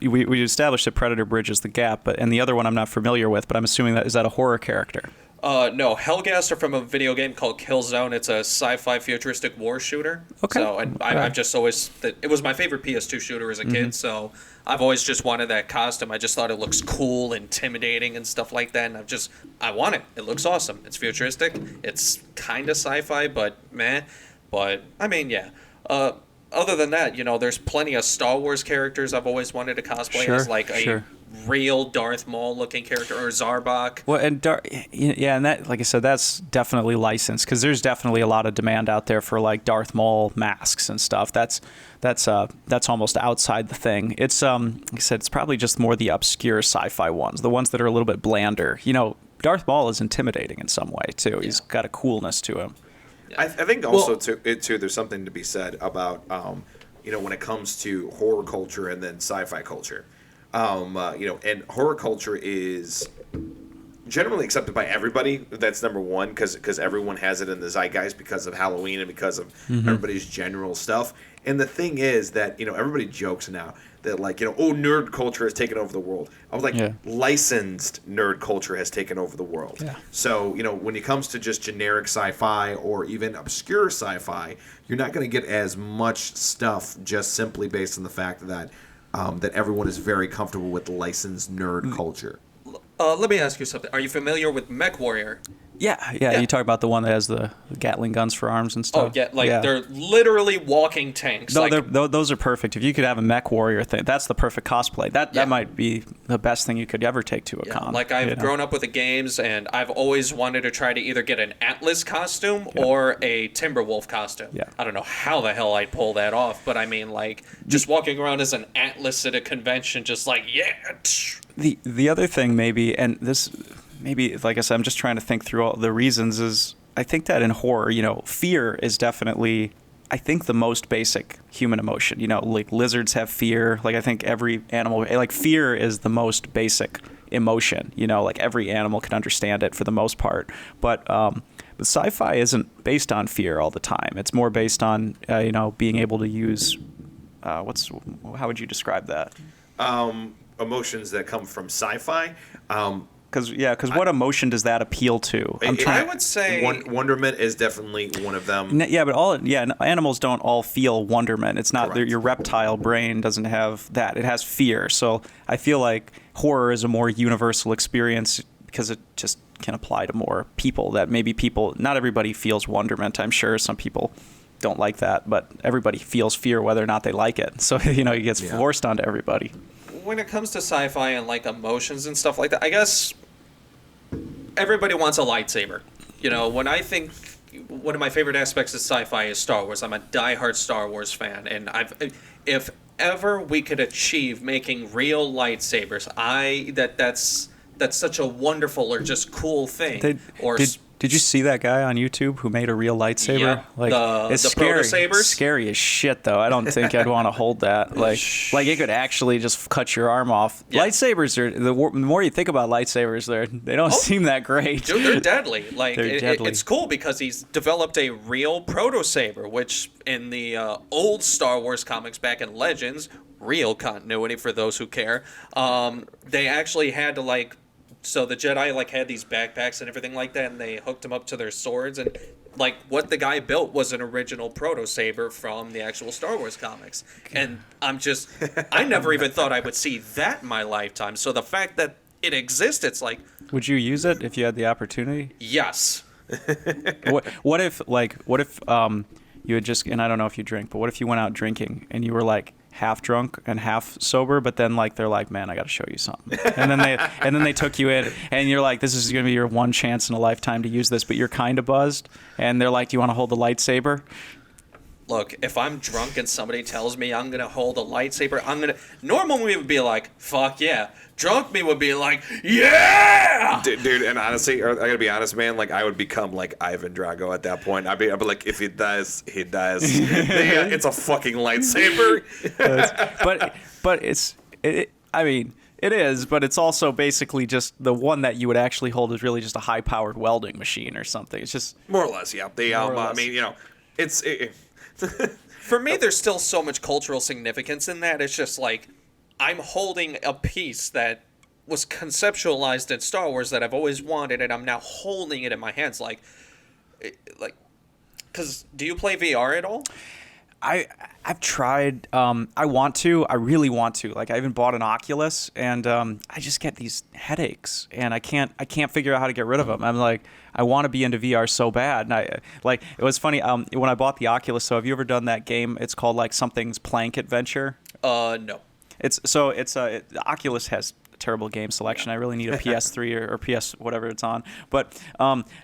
[SPEAKER 3] we established that Predator bridges the gap, and the other one I'm not familiar with, but I'm assuming is that a horror character?
[SPEAKER 1] No, Hellghast are from a video game called Killzone. It's a sci-fi futuristic war shooter. Okay. So, and I've just always... It was my favorite PS2 shooter as a kid, so I've always just wanted that costume. I just thought it looks cool, intimidating, and stuff like that, and I want it. It looks awesome. It's futuristic. It's kind of sci-fi, but meh. But, I mean, yeah. Other than that, there's plenty of Star Wars characters I've always wanted to cosplay as, like a real Darth Maul looking character or Zarbok.
[SPEAKER 3] Well, and and that, like I said, that's definitely licensed because there's definitely a lot of demand out there for like Darth Maul masks and stuff. That's almost outside the thing. It's like I said, it's probably just more the obscure sci-fi ones, the ones that are a little bit blander. Darth Maul is intimidating in some way too. He's got a coolness to him.
[SPEAKER 2] I think also too there's something to be said about when it comes to horror culture and then sci-fi culture. And horror culture is generally accepted by everybody. That's number one because everyone has it in the zeitgeist because of Halloween and because of everybody's general stuff. And the thing is that everybody jokes now that nerd culture has taken over the world. I was like, licensed nerd culture has taken over the world. Yeah. So when it comes to just generic sci-fi or even obscure sci-fi, you're not going to get as much stuff just simply based on the fact that that everyone is very comfortable with licensed nerd culture.
[SPEAKER 1] Let me ask you something. Are you familiar with Mech Warrior?
[SPEAKER 3] Yeah. You talk about the one that has the Gatling guns for arms and stuff.
[SPEAKER 1] Oh, yeah. They're literally walking tanks.
[SPEAKER 3] No, those are perfect. If you could have a Mech Warrior thing, that's the perfect cosplay. That might be the best thing you could ever take to a con.
[SPEAKER 1] Like, I've grown up with the games, and I've always wanted to try to either get an Atlas costume or a Timberwolf costume. Yeah. I don't know how the hell I'd pull that off, but I mean, just walking around as an Atlas at a convention, just
[SPEAKER 3] The other thing maybe, and this... Maybe, like I said, I'm just trying to think through all the reasons. Is I think that in horror, fear is definitely I think, the most basic human emotion. You know, like lizards have fear. Like I think every animal, like fear is the most basic emotion. You know, like every animal can understand it for the most part. But sci-fi isn't based on fear all the time. It's more based on you know, being able to use how would you describe that?
[SPEAKER 2] Emotions that come from sci-fi.
[SPEAKER 3] Because what emotion does that appeal to?
[SPEAKER 1] I would say
[SPEAKER 2] wonderment is definitely one of them.
[SPEAKER 3] Yeah, but animals don't all feel wonderment. It's not your reptile brain doesn't have that. It has fear. So I feel like horror is a more universal experience because it just can apply to more people. That maybe not everybody feels wonderment. I'm sure some people don't like that, but everybody feels fear whether or not they like it. So you know, it gets forced onto everybody.
[SPEAKER 1] When it comes to sci-fi and like emotions and stuff like that, I guess everybody wants a lightsaber. You know, when I think one of my favorite aspects of sci-fi is Star Wars. I'm a diehard Star Wars fan, and if ever we could achieve making real lightsabers, that's such a wonderful or just cool thing.
[SPEAKER 3] Did you see that guy on YouTube who made a real lightsaber?
[SPEAKER 1] Yeah,
[SPEAKER 3] like
[SPEAKER 1] the
[SPEAKER 3] scary.
[SPEAKER 1] proto-sabers?
[SPEAKER 3] Scary as shit, though. I don't think I'd want to hold that. Like it could actually just cut your arm off. Yeah. Lightsabers are the more you think about lightsabers, they don't seem that great.
[SPEAKER 1] Dude, they're deadly. Like
[SPEAKER 3] deadly.
[SPEAKER 1] It's cool because he's developed a real proto-saber, which in the old Star Wars comics back in Legends, real continuity for those who care, they actually had to so the Jedi had these backpacks and everything like that, and they hooked them up to their swords, and what the guy built was an original proto-saber from the actual Star Wars comics. And I never even thought I would see that in my lifetime. So the fact that it exists, it's like,
[SPEAKER 3] would you use it if you had the opportunity?
[SPEAKER 1] Yes.
[SPEAKER 3] What if you had just, and I don't know if you drink, but what if you went out drinking and you were like half drunk and half sober, but then they're like, man, I got to show you something, and then they took you in, and you're like, this is gonna be your one chance in a lifetime to use this, but you're kind of buzzed, and they're like, do you want to hold the lightsaber?
[SPEAKER 1] Look, if I'm drunk and somebody tells me I'm gonna hold a lightsaber, normal me would be like, fuck yeah. Drunk me would be like, yeah!
[SPEAKER 2] Dude, and honestly, I gotta be honest, man, I would become like Ivan Drago at that point. I'd be like, if he dies, he dies. It's a fucking lightsaber.
[SPEAKER 3] but I mean, it is, but it's also basically just the one that you would actually hold is really just a high-powered welding machine or something. It's just...
[SPEAKER 2] More or less, yeah. I mean, you know, it's...
[SPEAKER 1] For me, there's still so much cultural significance in that. It's just I'm holding a piece that was conceptualized in Star Wars that I've always wanted, and I'm now holding it in my hands. Because do you play VR at all?
[SPEAKER 3] I've tried. I want to. I really want to. I even bought an Oculus, and I just get these headaches, and I can't figure out how to get rid of them. I'm like, I want to be into VR so bad, and it was funny. When I bought the Oculus, so have you ever done that game? It's called something's Plank Adventure.
[SPEAKER 1] No.
[SPEAKER 3] The Oculus has terrible game selection. I really need a PS3 or PS whatever it's on. But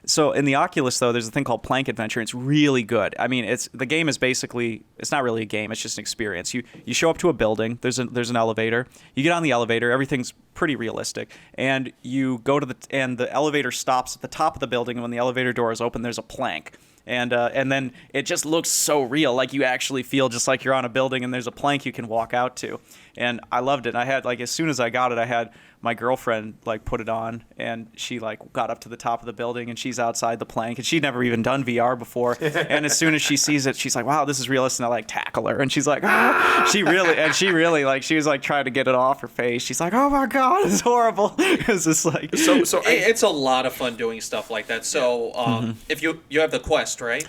[SPEAKER 3] so in the Oculus though, there's a thing called Plank Adventure. It's really good. I mean, the game is basically, it's not really a game. It's just an experience. You show up to a building. There's an elevator. You get on the elevator. Everything's pretty realistic. And you go to the elevator stops at the top of the building. And when the elevator door is open, there's a plank. And then it just looks so real. You actually feel just like you're on a building and there's a plank you can walk out to. And I loved it. And I had as soon as I got it, I had my girlfriend put it on, and she got up to the top of the building, and she's outside the plank, and she'd never even done VR before. And as soon as she sees it, she's like, wow, this is realistic. And I tackle her, and she's like, ah! She really she was trying to get it off her face. She's like, oh my God, it's horrible. It's just
[SPEAKER 1] it's a lot of fun doing stuff like that. So if you have the Quest, right?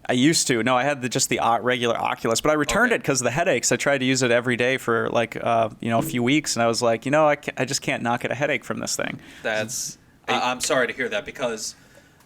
[SPEAKER 3] I used to. No, I had just the regular Oculus, but I returned it because of the headaches. I tried to use it every day for a few weeks, and I was like, I just can't not get a headache from this thing.
[SPEAKER 1] I'm sorry to hear that because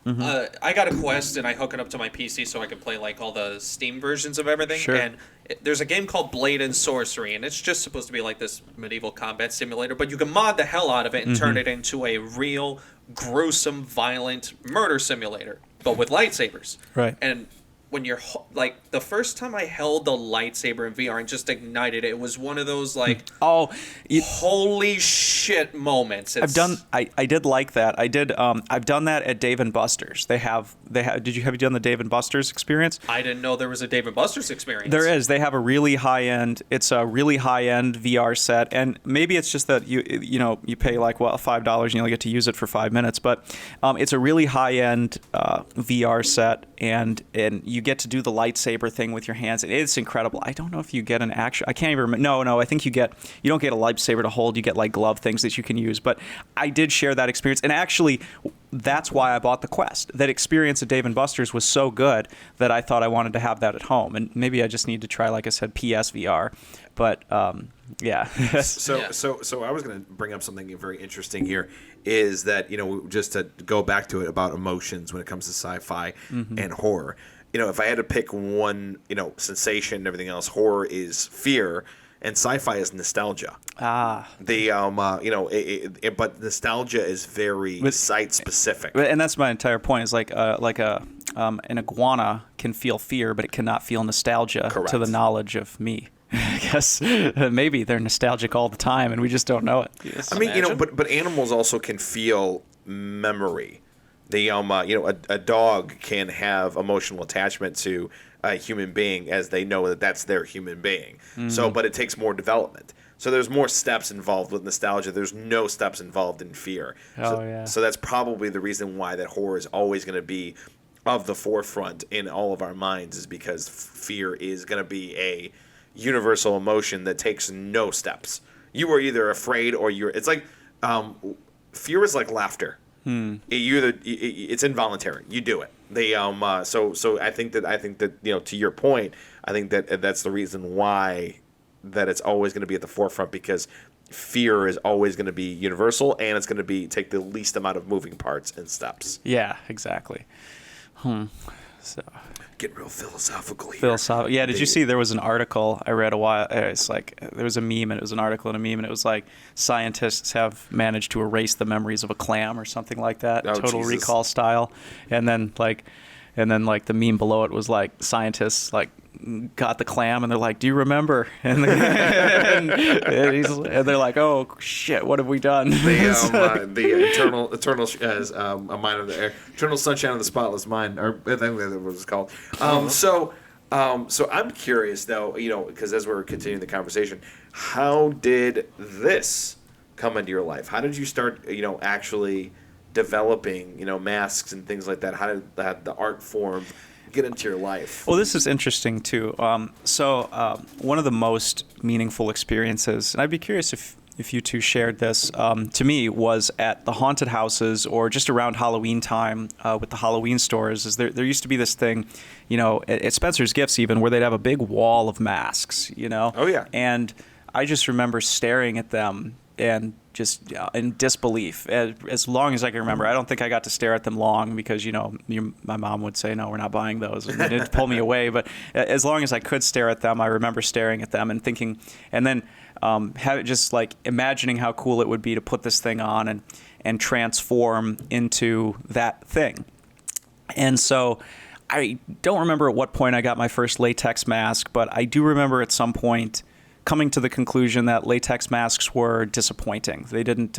[SPEAKER 1] I got a Quest and I hook it up to my PC so I can play all the Steam versions of everything.
[SPEAKER 3] Sure.
[SPEAKER 1] And there's a game called Blade and Sorcery, and it's just supposed to be this medieval combat simulator, but you can mod the hell out of it and turn it into a real gruesome, violent murder simulator, but with lightsabers.
[SPEAKER 3] Right.
[SPEAKER 1] And when you're like the first time I held the lightsaber in VR and just ignited it, it was one of those like holy shit moments.
[SPEAKER 3] I did like that. I've done that at Dave and Buster's. Have you done the Dave and Buster's experience?
[SPEAKER 1] I didn't know there was a Dave and Buster's experience.
[SPEAKER 3] There is. They have a really high-end VR set, and maybe it's just that you pay like $5 and you only get to use it for 5 minutes, but it's a really high-end VR set, and you get to do the lightsaber thing with your hands. It's incredible. I don't know if you get an actual. I can't even remember. No. I think you don't get a lightsaber to hold. You get like glove things that you can use. But I did share that experience, and actually, that's why I bought the Quest. That experience at Dave and Buster's was so good that I thought I wanted to have that at home. And maybe I just need to try, like I said, PSVR. But yeah.
[SPEAKER 2] So I was going to bring up something very interesting here. Is that just to go back to it about emotions when it comes to sci-fi and horror. If I had to pick one, sensation and everything else, horror is fear, and sci-fi is nostalgia. But nostalgia is very site specific.
[SPEAKER 3] And that's my entire point. Is like an iguana can feel fear, but it cannot feel nostalgia.
[SPEAKER 2] Correct.
[SPEAKER 3] To the knowledge of me. I guess maybe they're nostalgic all the time, and we just don't know it.
[SPEAKER 2] Yes. I mean, but animals also can feel memory. A dog can have emotional attachment to a human being as they know that that's their human being. Mm-hmm. So, but it takes more development. So there's more steps involved with nostalgia. There's no steps involved in fear. So that's probably the reason why that horror is always going to be of the forefront in all of our minds, is because fear is going to be a universal emotion that takes no steps. You are either afraid or it's like fear is like laughter. It's involuntary. You do it. So I think that to your point, I think that that's the reason why that it's always going to be at the forefront, because fear is always going to be universal, and it's going to take the least amount of moving parts and steps.
[SPEAKER 3] Yeah, exactly. So
[SPEAKER 2] getting real philosophical here.
[SPEAKER 3] Yeah, did you see there was an article I read a while? It's like there was a meme, and it was an article and a meme, and it was like scientists have managed to erase the memories of a clam or something like that, Total Recall style. And then the meme below it was like scientists like got the clam and they're like, "Do you remember?" And they're like, "Oh shit, what have we done?"
[SPEAKER 2] The eternal as a mind of the air, eternal sunshine of the spotless mind, or I think that's what it's called. So I'm curious though, because as we're continuing the conversation, how did this come into your life? How did you start, actually developing, masks and things like that? How did the art form get into your life?
[SPEAKER 3] Well, this is interesting too. One of the most meaningful experiences, and I'd be curious if you two shared this, to me, was at the haunted houses or just around Halloween time with the Halloween stores. Is there used to be this thing, at Spencer's Gifts even, where they'd have a big wall of masks,
[SPEAKER 2] Oh, yeah.
[SPEAKER 3] And I just remember staring at them and just in disbelief as long as I can remember. I don't think I got to stare at them long because, my mom would say, "No, we're not buying those," and it'd pull me away. But as long as I could stare at them, I remember staring at them and thinking, and then just like imagining how cool it would be to put this thing on and transform into that thing. And so I don't remember at what point I got my first latex mask, but I do remember at some point coming to the conclusion that latex masks were disappointing. They didn't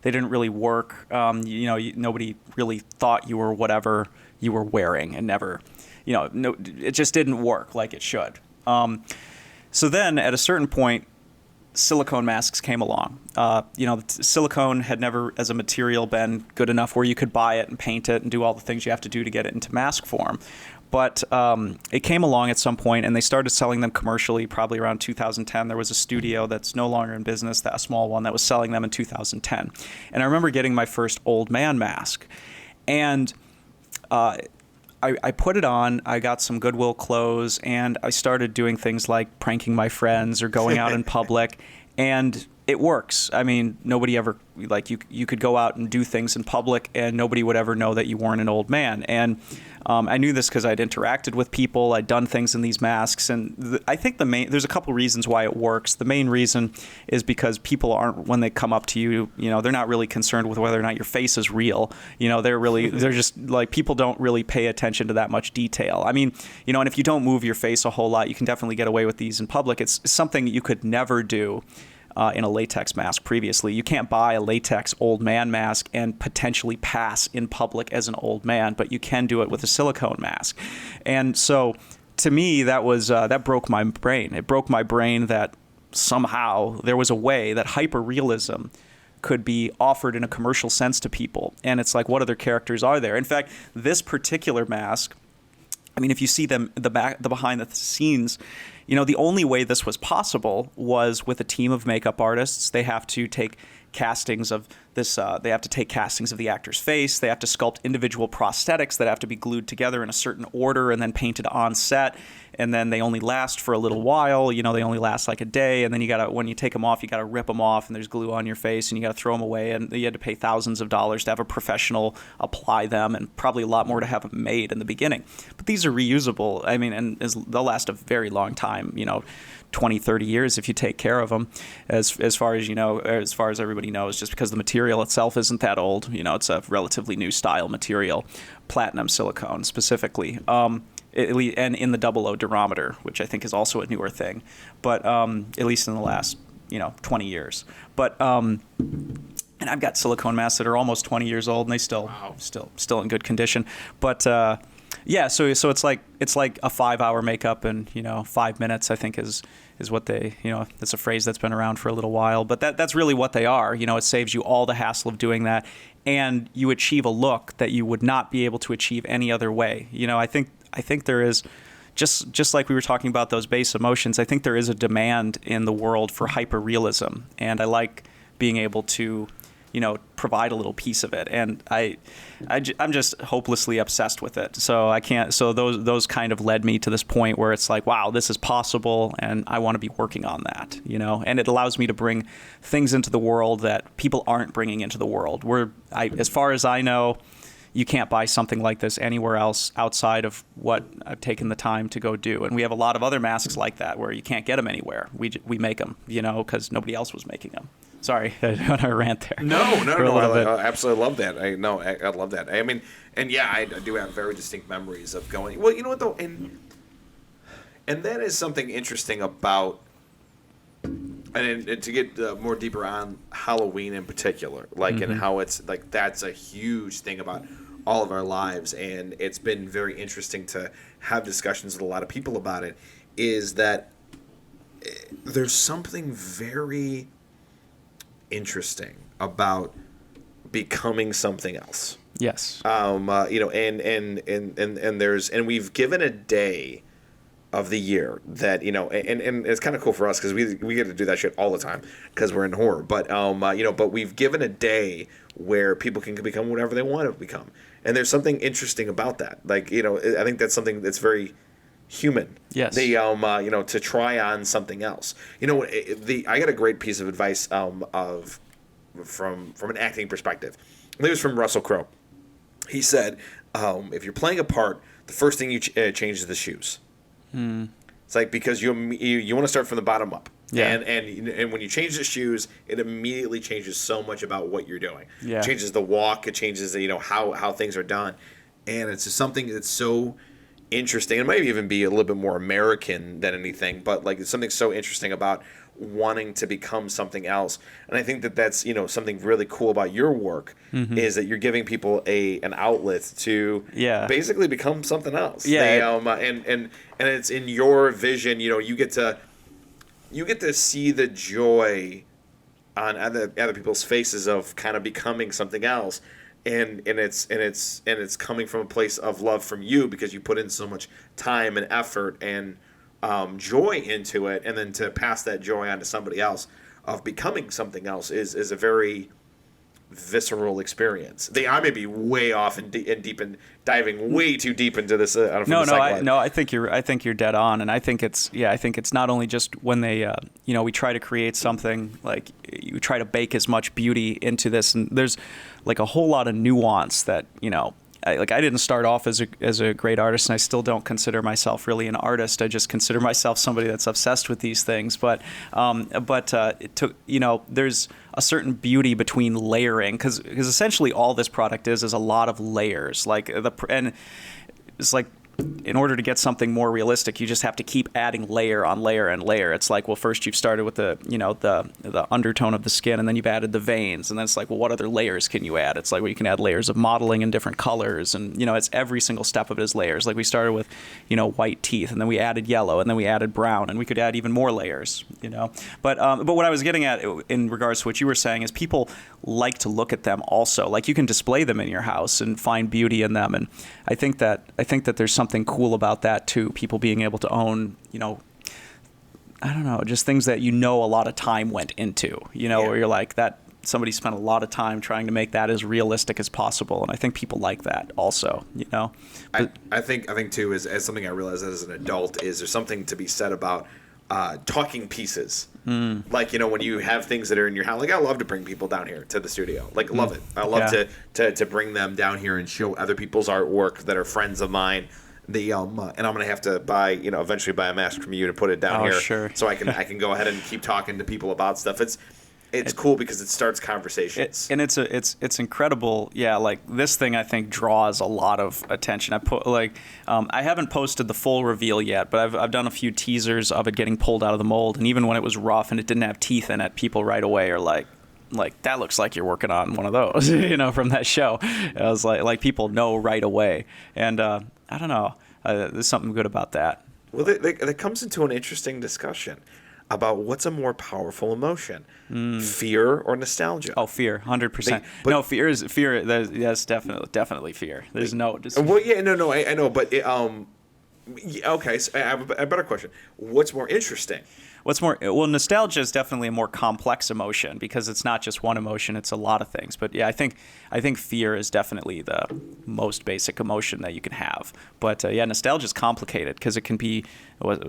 [SPEAKER 3] really work. Nobody really thought you were whatever you were wearing, and never, it just didn't work like it should. So then at a certain point, silicone masks came along. Silicone had never, as a material, been good enough where you could buy it and paint it and do all the things you have to do to get it into mask form. But it came along at some point, and they started selling them commercially probably around 2010. There was a studio that's no longer in business, a small one, that was selling them in 2010. And I remember getting my first old man mask. And I put it on, I got some Goodwill clothes, and I started doing things like pranking my friends or going out in public. And it works. I mean, nobody ever, like, you could go out and do things in public and nobody would ever know that you weren't an old man. And I knew this because I'd interacted with people, I'd done things in these masks, and I think there's a couple reasons why it works. The main reason is because people aren't, when they come up to you, they're not really concerned with whether or not your face is real. They're just like, people don't really pay attention to that much detail. I mean, and if you don't move your face a whole lot, you can definitely get away with these in public. It's something you could never do in a latex mask previously. You can't buy a latex old man mask and potentially pass in public as an old man, but you can do it with a silicone mask. And so to me, that broke my brain. It broke my brain that somehow there was a way that hyperrealism could be offered in a commercial sense to people. And it's like, what other characters are there? In fact, this particular mask, I mean, if you see the behind the scenes, the only way this was possible was with a team of makeup artists. They have to take castings of this. They have to take castings of the actor's face. They have to sculpt individual prosthetics that have to be glued together in a certain order and then painted on set. And then they only last for a little while. They only last like a day. And then when you take them off, you got to rip them off, and there's glue on your face, and you got to throw them away. And you had to pay thousands of dollars to have a professional apply them, and probably a lot more to have them made in the beginning. But these are reusable. I mean, and they'll last a very long time. 20, 30 years if you take care of them, as far as everybody knows, just because the material itself isn't that old. It's a relatively new style material, platinum silicone specifically. And in the 00 durometer, which I think is also a newer thing, but at least in the last 20 years. But and I've got silicone masks that are almost 20 years old, and they still in good condition. But yeah, so it's like a 5-hour makeup in 5 minutes, I think is what they, that's a phrase that's been around for a little while, but that's really what they are. It saves you all the hassle of doing that, and you achieve a look that you would not be able to achieve any other way. I think there is, just like we were talking about those base emotions, I think there is a demand in the world for hyperrealism, and I like being able to, provide a little piece of it. And I'm just hopelessly obsessed with it. So I can't. So those kind of led me to this point where it's like, wow, this is possible, and I want to be working on that. And it allows me to bring things into the world that people aren't bringing into the world. As far as I know, you can't buy something like this anywhere else outside of what I've taken the time to go do. And we have a lot of other masks like that where you can't get them anywhere. We make them, because nobody else was making them. Sorry, I went on a rant there.
[SPEAKER 2] No. I absolutely love that. I love that. I mean, and yeah, I do have very distinct memories of going. Well, you know what though, and that is something interesting about. And to get more deeper on Halloween in particular, like, and how it's like that's a huge thing about all of our lives, and it's been very interesting to have discussions with a lot of people about it. Is that there's something very interesting about becoming something else.
[SPEAKER 3] Yes.
[SPEAKER 2] And we've given a day of the year that, and it's kind of cool for us because we get to do that shit all the time because we're in horror. But but we've given a day where people can become whatever they want to become, and there's something interesting about that. Like, I think that's something that's very human.
[SPEAKER 3] Yes.
[SPEAKER 2] To try on something else. I got a great piece of advice from an acting perspective. I think it was from Russell Crowe. He said, if you're playing a part, the first thing you change is the shoes. It's like, because you want to start from the bottom up. Yeah. And when you change the shoes, it immediately changes so much about what you're doing. Yeah. It changes the walk. It changes how things are done. And it's just something that's so interesting. It might even be a little bit more American than anything, but like, it's something so interesting about wanting to become something else. And I think that that's something really cool about your work is that you're giving people an outlet to basically become something else. Yeah. And it's in your vision. You get to see the joy on other people's faces of kind of becoming something else. And it's coming from a place of love from you because you put in so much time and effort and joy into it, and then to pass that joy on to somebody else of becoming something else is a very, visceral experience. I may be way off and deep and diving way too deep into this.
[SPEAKER 3] I think you're dead on, and I think it's not only just when they we try to create something, like you try to bake as much beauty into this, and there's like a whole lot of nuance that I didn't start off as a great artist, and I still don't consider myself really an artist. I just consider myself somebody that's obsessed with these things. But it took, there's a certain beauty between layering, because essentially all this product is a lot of layers. And it's like, in order to get something more realistic, you just have to keep adding layer on layer and layer. It's like, well, first you've started with the undertone of the skin, and then you've added the veins, and then it's like, well, what other layers can you add? It's like, well, you can add layers of modeling in different colors, and it's every single step of it is layers. Like we started with white teeth, and then we added yellow, and then we added brown, and we could add even more layers. But what I was getting at in regards to what you were saying is people like to look at them also. Like you can display them in your house and find beauty in them, and I think that there's something cool about that too. People being able to own, I don't know, just things that a lot of time went into, where you're like, that somebody spent a lot of time trying to make that as realistic as possible, and I think people like that also, But,
[SPEAKER 2] I think too, as something I realized as an adult, is there's something to be said about talking pieces. Like, when you have things that are in your house, like I love to bring people down here to the studio, like love it. I love to bring them down here and show other people's artwork that are friends of mine. And I'm gonna have to buy, eventually buy a mask from you to put it down here,
[SPEAKER 3] sure.
[SPEAKER 2] So I can go ahead and keep talking to people about stuff. It's cool because it starts conversations.
[SPEAKER 3] And it's incredible. Yeah, like this thing I think draws a lot of attention. I haven't posted the full reveal yet, but I've done a few teasers of it getting pulled out of the mold, and even when it was rough and it didn't have teeth in it, people right away are like, that looks like you're working on one of those, from that show. I was like people know right away, and I don't know, there's something good about that.
[SPEAKER 2] Well, that comes into an interesting discussion about what's a more powerful emotion, fear or nostalgia.
[SPEAKER 3] Oh, fear, 100%. No, fear is fear. That's definitely fear. There's no.
[SPEAKER 2] Well, yeah, no, I know, but okay. So I have a better question. What's more interesting?
[SPEAKER 3] Nostalgia is definitely a more complex emotion because it's not just one emotion; it's a lot of things. But yeah, I think fear is definitely the most basic emotion that you can have. But nostalgia is complicated because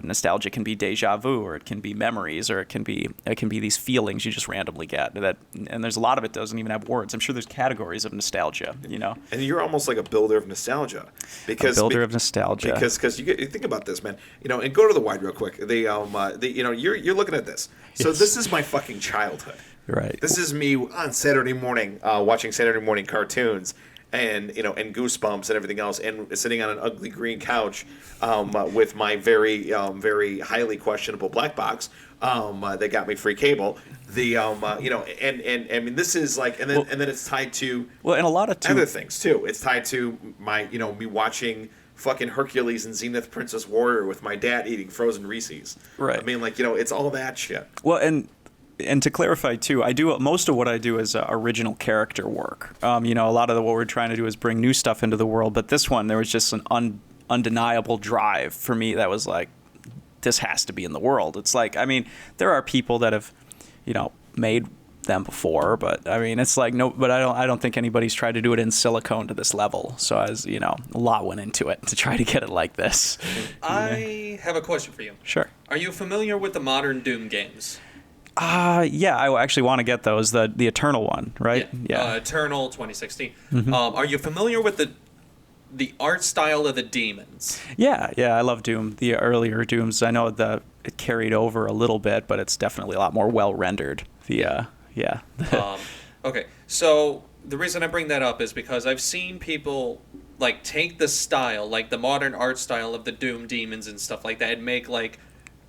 [SPEAKER 3] nostalgia can be deja vu, or it can be memories, or it can be these feelings you just randomly get. And there's a lot of it doesn't even have words. I'm sure there's categories of nostalgia.
[SPEAKER 2] And you're almost like a builder of nostalgia, because you think about this, man. And go to the wide real quick. You're looking at this. So
[SPEAKER 3] Yes.
[SPEAKER 2] This is my fucking childhood.
[SPEAKER 3] Right.
[SPEAKER 2] This is me on Saturday morning, watching Saturday morning cartoons, and and Goosebumps and everything else, and sitting on an ugly green couch with my very highly questionable black box that got me free cable. And I mean, this is like, and then it's tied to
[SPEAKER 3] and a lot of
[SPEAKER 2] other things too. It's tied to my me watching fucking Hercules and Zenith Princess Warrior with my dad eating frozen Reese's.
[SPEAKER 3] Right.
[SPEAKER 2] I mean, it's all that shit.
[SPEAKER 3] Well, and to clarify too, most of what I do is original character work. A lot of what we're trying to do is bring new stuff into the world, but this one there was just an undeniable drive for me that was like, this has to be in the world. It's like, I mean, there are people that have, made them before, but I mean, it's like but I don't think anybody's tried to do it in Silicone to this level. So as a lot went into it to try to get it like this.
[SPEAKER 1] I have a question for you.
[SPEAKER 3] Sure.
[SPEAKER 1] Are you familiar with the modern Doom games?
[SPEAKER 3] Yeah, I actually want to get those. The Eternal one, right?
[SPEAKER 1] Yeah. Eternal 2016.
[SPEAKER 3] Mm-hmm.
[SPEAKER 1] Are you familiar with the art style of the demons?
[SPEAKER 3] Yeah, I love Doom. The earlier Dooms, I know it carried over a little bit, but it's definitely a lot more well rendered.
[SPEAKER 1] Okay, so the reason I bring that up is because I've seen people take the style, the modern art style of the Doom demons and stuff like that, and make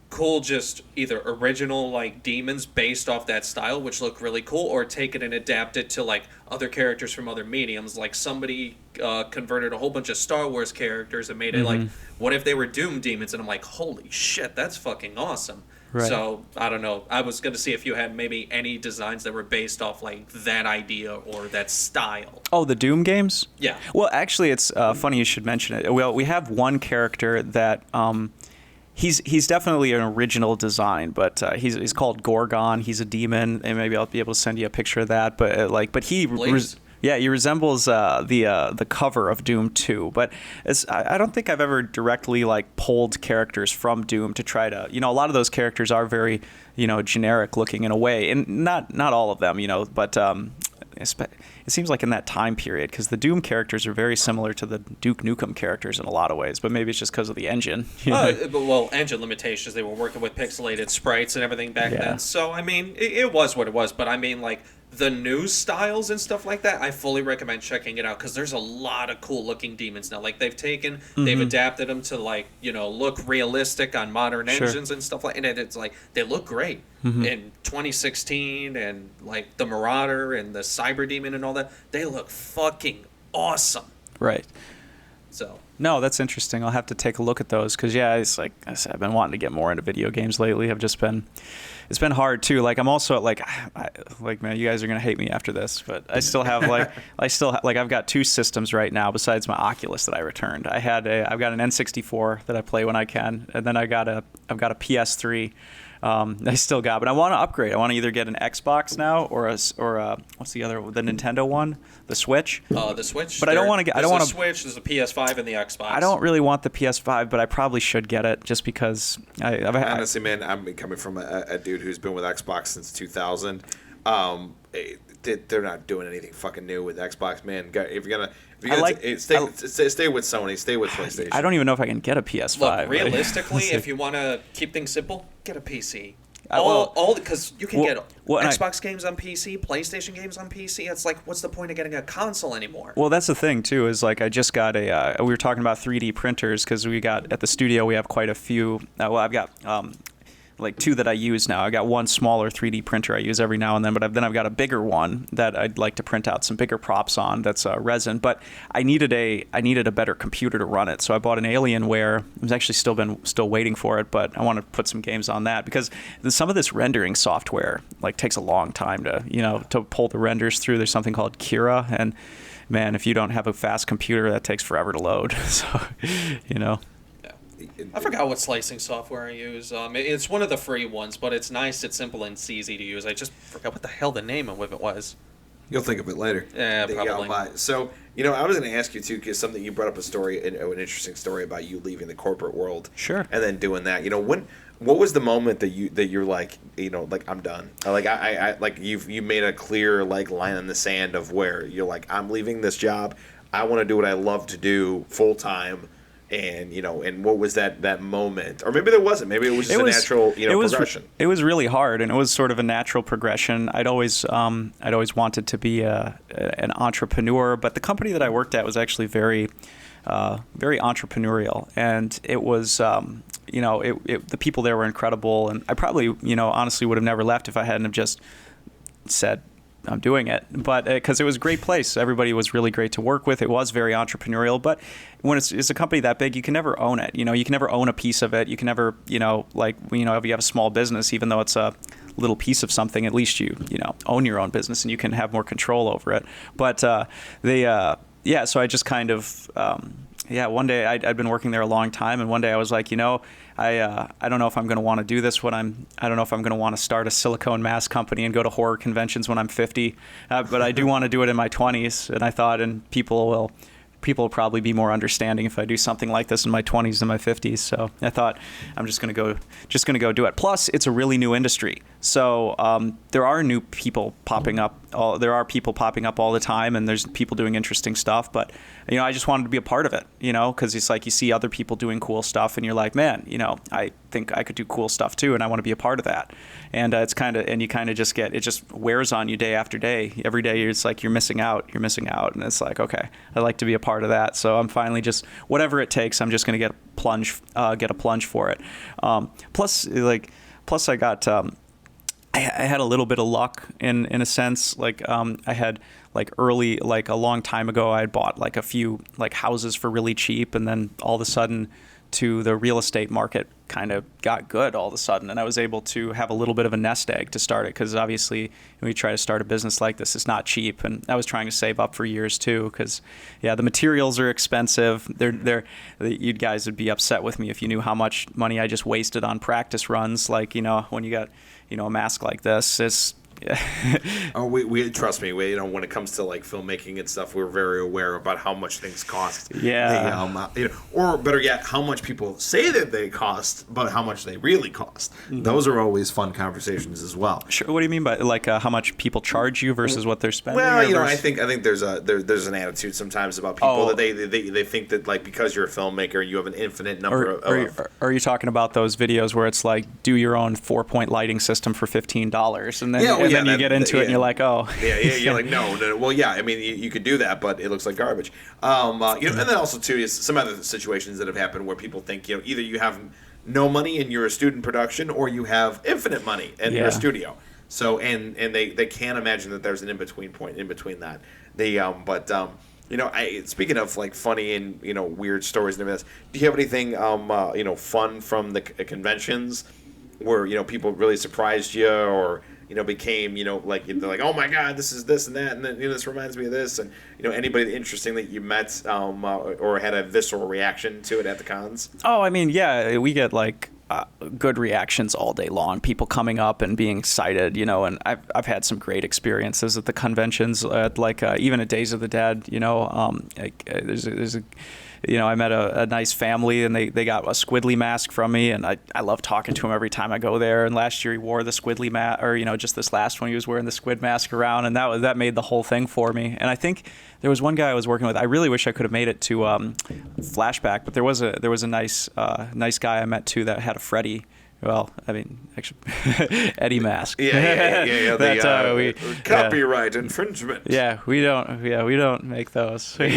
[SPEAKER 1] cool, just either original demons based off that style, which look really cool, or take it and adapt it to other characters from other mediums. Somebody converted a whole bunch of Star Wars characters and made it what if they were Doom demons? And I'm like, holy shit, that's fucking awesome.
[SPEAKER 3] Right.
[SPEAKER 1] So I don't know, I was gonna see if you had maybe any designs that were based off that idea or that style.
[SPEAKER 3] Oh, the Doom games?
[SPEAKER 1] Yeah.
[SPEAKER 3] Well, actually, it's funny you should mention it. Well, we have one character that He's definitely an original design, but he's called Gorgon. He's a demon, and maybe I'll be able to send you a picture of that. But he he resembles the cover of Doom 2. But I don't think I've ever directly like pulled characters from Doom to try to, a lot of those characters are very, generic looking in a way, and not all of them, but it seems like in that time period, because the Doom characters are very similar to the Duke Nukem characters in a lot of ways, but maybe it's just because of the engine.
[SPEAKER 1] Well, engine limitations. They were working with pixelated sprites and everything back then. So, I mean, it was what it was. But, I mean, like, the new styles and stuff like that, I fully recommend checking it out, because there's a lot of cool-looking demons now. Like, they've adapted them to, like, look realistic on modern engines and stuff like that. And it's like, they look great. In 2016, and like the Marauder and the Cyber Demon and all that, they look fucking awesome.
[SPEAKER 3] Right.
[SPEAKER 1] So. No,
[SPEAKER 3] that's interesting. I'll have to take a look at those, because it's like I said, I've been wanting to get more into video games lately. It's been hard too. Like I'm also like man, you guys are gonna hate me after this, but I still have I've got 2 systems right now besides my Oculus that I returned. I've got an N64 that I play when I can, and then I've got a PS3. I still got, but I want to upgrade. I want to either get an Xbox now or what's the Nintendo one, the Switch.
[SPEAKER 1] The Switch.
[SPEAKER 3] But I don't want to get. I don't want to
[SPEAKER 1] Switch. There's a PS5 and the Xbox.
[SPEAKER 3] I don't really want the PS5, but I probably should get it just because.
[SPEAKER 2] Honestly, man, I'm coming from a dude who's been with Xbox since 2000. They're not doing anything fucking new with Xbox, man. If you're gonna stay with Sony, stay with PlayStation.
[SPEAKER 3] I don't even know if I can get a PS5.
[SPEAKER 1] Look, realistically, if you want to keep things simple, get a PC. Because you can get Xbox games on PC, PlayStation games on PC. It's like, what's the point of getting a console anymore?
[SPEAKER 3] Well, that's the thing too. Is like I just got we were talking about 3D printers, because we got at the studio we have quite a few. I've got. Like 2 that I use now. I got one smaller 3D printer I use every now and then, but then I've got a bigger one that I'd like to print out some bigger props on. That's resin. But I needed a better computer to run it, so I bought an Alienware. I was actually still waiting for it, but I want to put some games on that, because some of this rendering software like takes a long time to pull the renders through. There's something called Kira, and man, if you don't have a fast computer, that takes forever to load. So,
[SPEAKER 1] I forgot what slicing software I use. It's one of the free ones, but it's nice, it's simple, and it's easy to use. I just forgot what the hell the name of it was.
[SPEAKER 2] You'll think of it later.
[SPEAKER 1] Yeah, probably.
[SPEAKER 2] So, I was going to ask you, too, because something you brought up an interesting story about you leaving the corporate world.
[SPEAKER 3] Sure.
[SPEAKER 2] And then doing that. What was the moment that you're like, I'm done? Like you made a clear line in the sand of where you're like, I'm leaving this job. I want to do what I love to do full time. And and what was that moment? Or maybe there wasn't. Maybe it was just a natural progression.
[SPEAKER 3] It was really hard, and it was sort of a natural progression. I'd always wanted to be an entrepreneur, but the company that I worked at was actually very entrepreneurial, and it was the people there were incredible, and I probably honestly would have never left if I hadn't have just said, I'm doing it, but because it was a great place. Everybody was really great to work with. It was very entrepreneurial, but when it's a company that big, you can never own it. You can never own a piece of it. You can never, if you have a small business, even though it's a little piece of something, at least you own your own business and you can have more control over it. But so I just kind of, one day I'd been working there a long time, and one day I was like, I don't know if I'm going to want to do this I don't know if I'm going to want to start a silicone mask company and go to horror conventions when I'm 50, but I do want to do it in my 20s, and I thought, and people will probably be more understanding if I do something like this in my 20s than my 50s. So I thought I'm just going to go do it. Plus, it's a really new industry. So there are new people popping up. There are people popping up all the time, and there's people doing interesting stuff. But I just wanted to be a part of it. Because it's like you see other people doing cool stuff, and you're like, man, I think I could do cool stuff too, and I want to be a part of that. And you kind of just get, it just wears on you day after day. Every day it's like you're missing out, and it's like, okay, I'd like to be a part of that. So I'm finally just, whatever it takes, I'm just going to get a plunge for it. Plus I got. I had a little bit of luck in a sense. I had a long time ago, I had bought a few houses for really cheap, and then all of a sudden to the real estate market kind of got good all of a sudden, and I was able to have a little bit of a nest egg to start it, because obviously when you try to start a business like this, it's not cheap, and I was trying to save up for years too, because the materials are expensive. You guys would be upset with me if you knew how much money I just wasted on practice runs, like, when you got a mask like this. It's
[SPEAKER 2] Oh, we trust me. We, when it comes to like filmmaking and stuff, we're very aware about how much things cost.
[SPEAKER 3] Yeah.
[SPEAKER 2] Or better yet, how much people say that they cost, but how much they really cost. Mm-hmm. Those are always fun conversations as well.
[SPEAKER 3] Sure. What do you mean by like how much people charge you versus what they're spending?
[SPEAKER 2] Well, I think there's an attitude sometimes about people that they think that like because you're a filmmaker and you have an infinite number of.
[SPEAKER 3] Are you talking about those videos where it's like do your own 4-point lighting system for $15 and then then you get into it and you're like, oh.
[SPEAKER 2] You're like, no. Well, yeah, I mean, you could do that, but it looks like garbage. And then also, too, is some other situations that have happened where people think, either you have no money and you're a student production or you have infinite money and you're a studio. So, and they can't imagine that there's an in-between point in between that. Speaking of, like, funny and, weird stories and everything, do you have anything, fun from the conventions where, people really surprised you or became, like, they're like, oh my God, this is this and that, and then, this reminds me of this, and, anybody interesting that you met or had a visceral reaction to it at the cons?
[SPEAKER 3] Oh, I mean, yeah, we get, like, good reactions all day long, people coming up and being excited, and I've had some great experiences at the conventions, even at Days of the Dead, there's a I met a nice family and they got a Squidly mask from me, and I love talking to him every time I go there. And last year he wore the Squidly mask, or just this last one he was wearing the squid mask around, and that made the whole thing for me. And I think there was one guy I was working with. I really wish I could have made it to Flashback, but there was a nice guy I met too that had a Freddy. Well, I mean, actually, Eddie mask.
[SPEAKER 2] Yeah. Copyright infringement.
[SPEAKER 3] Yeah, we don't make those. We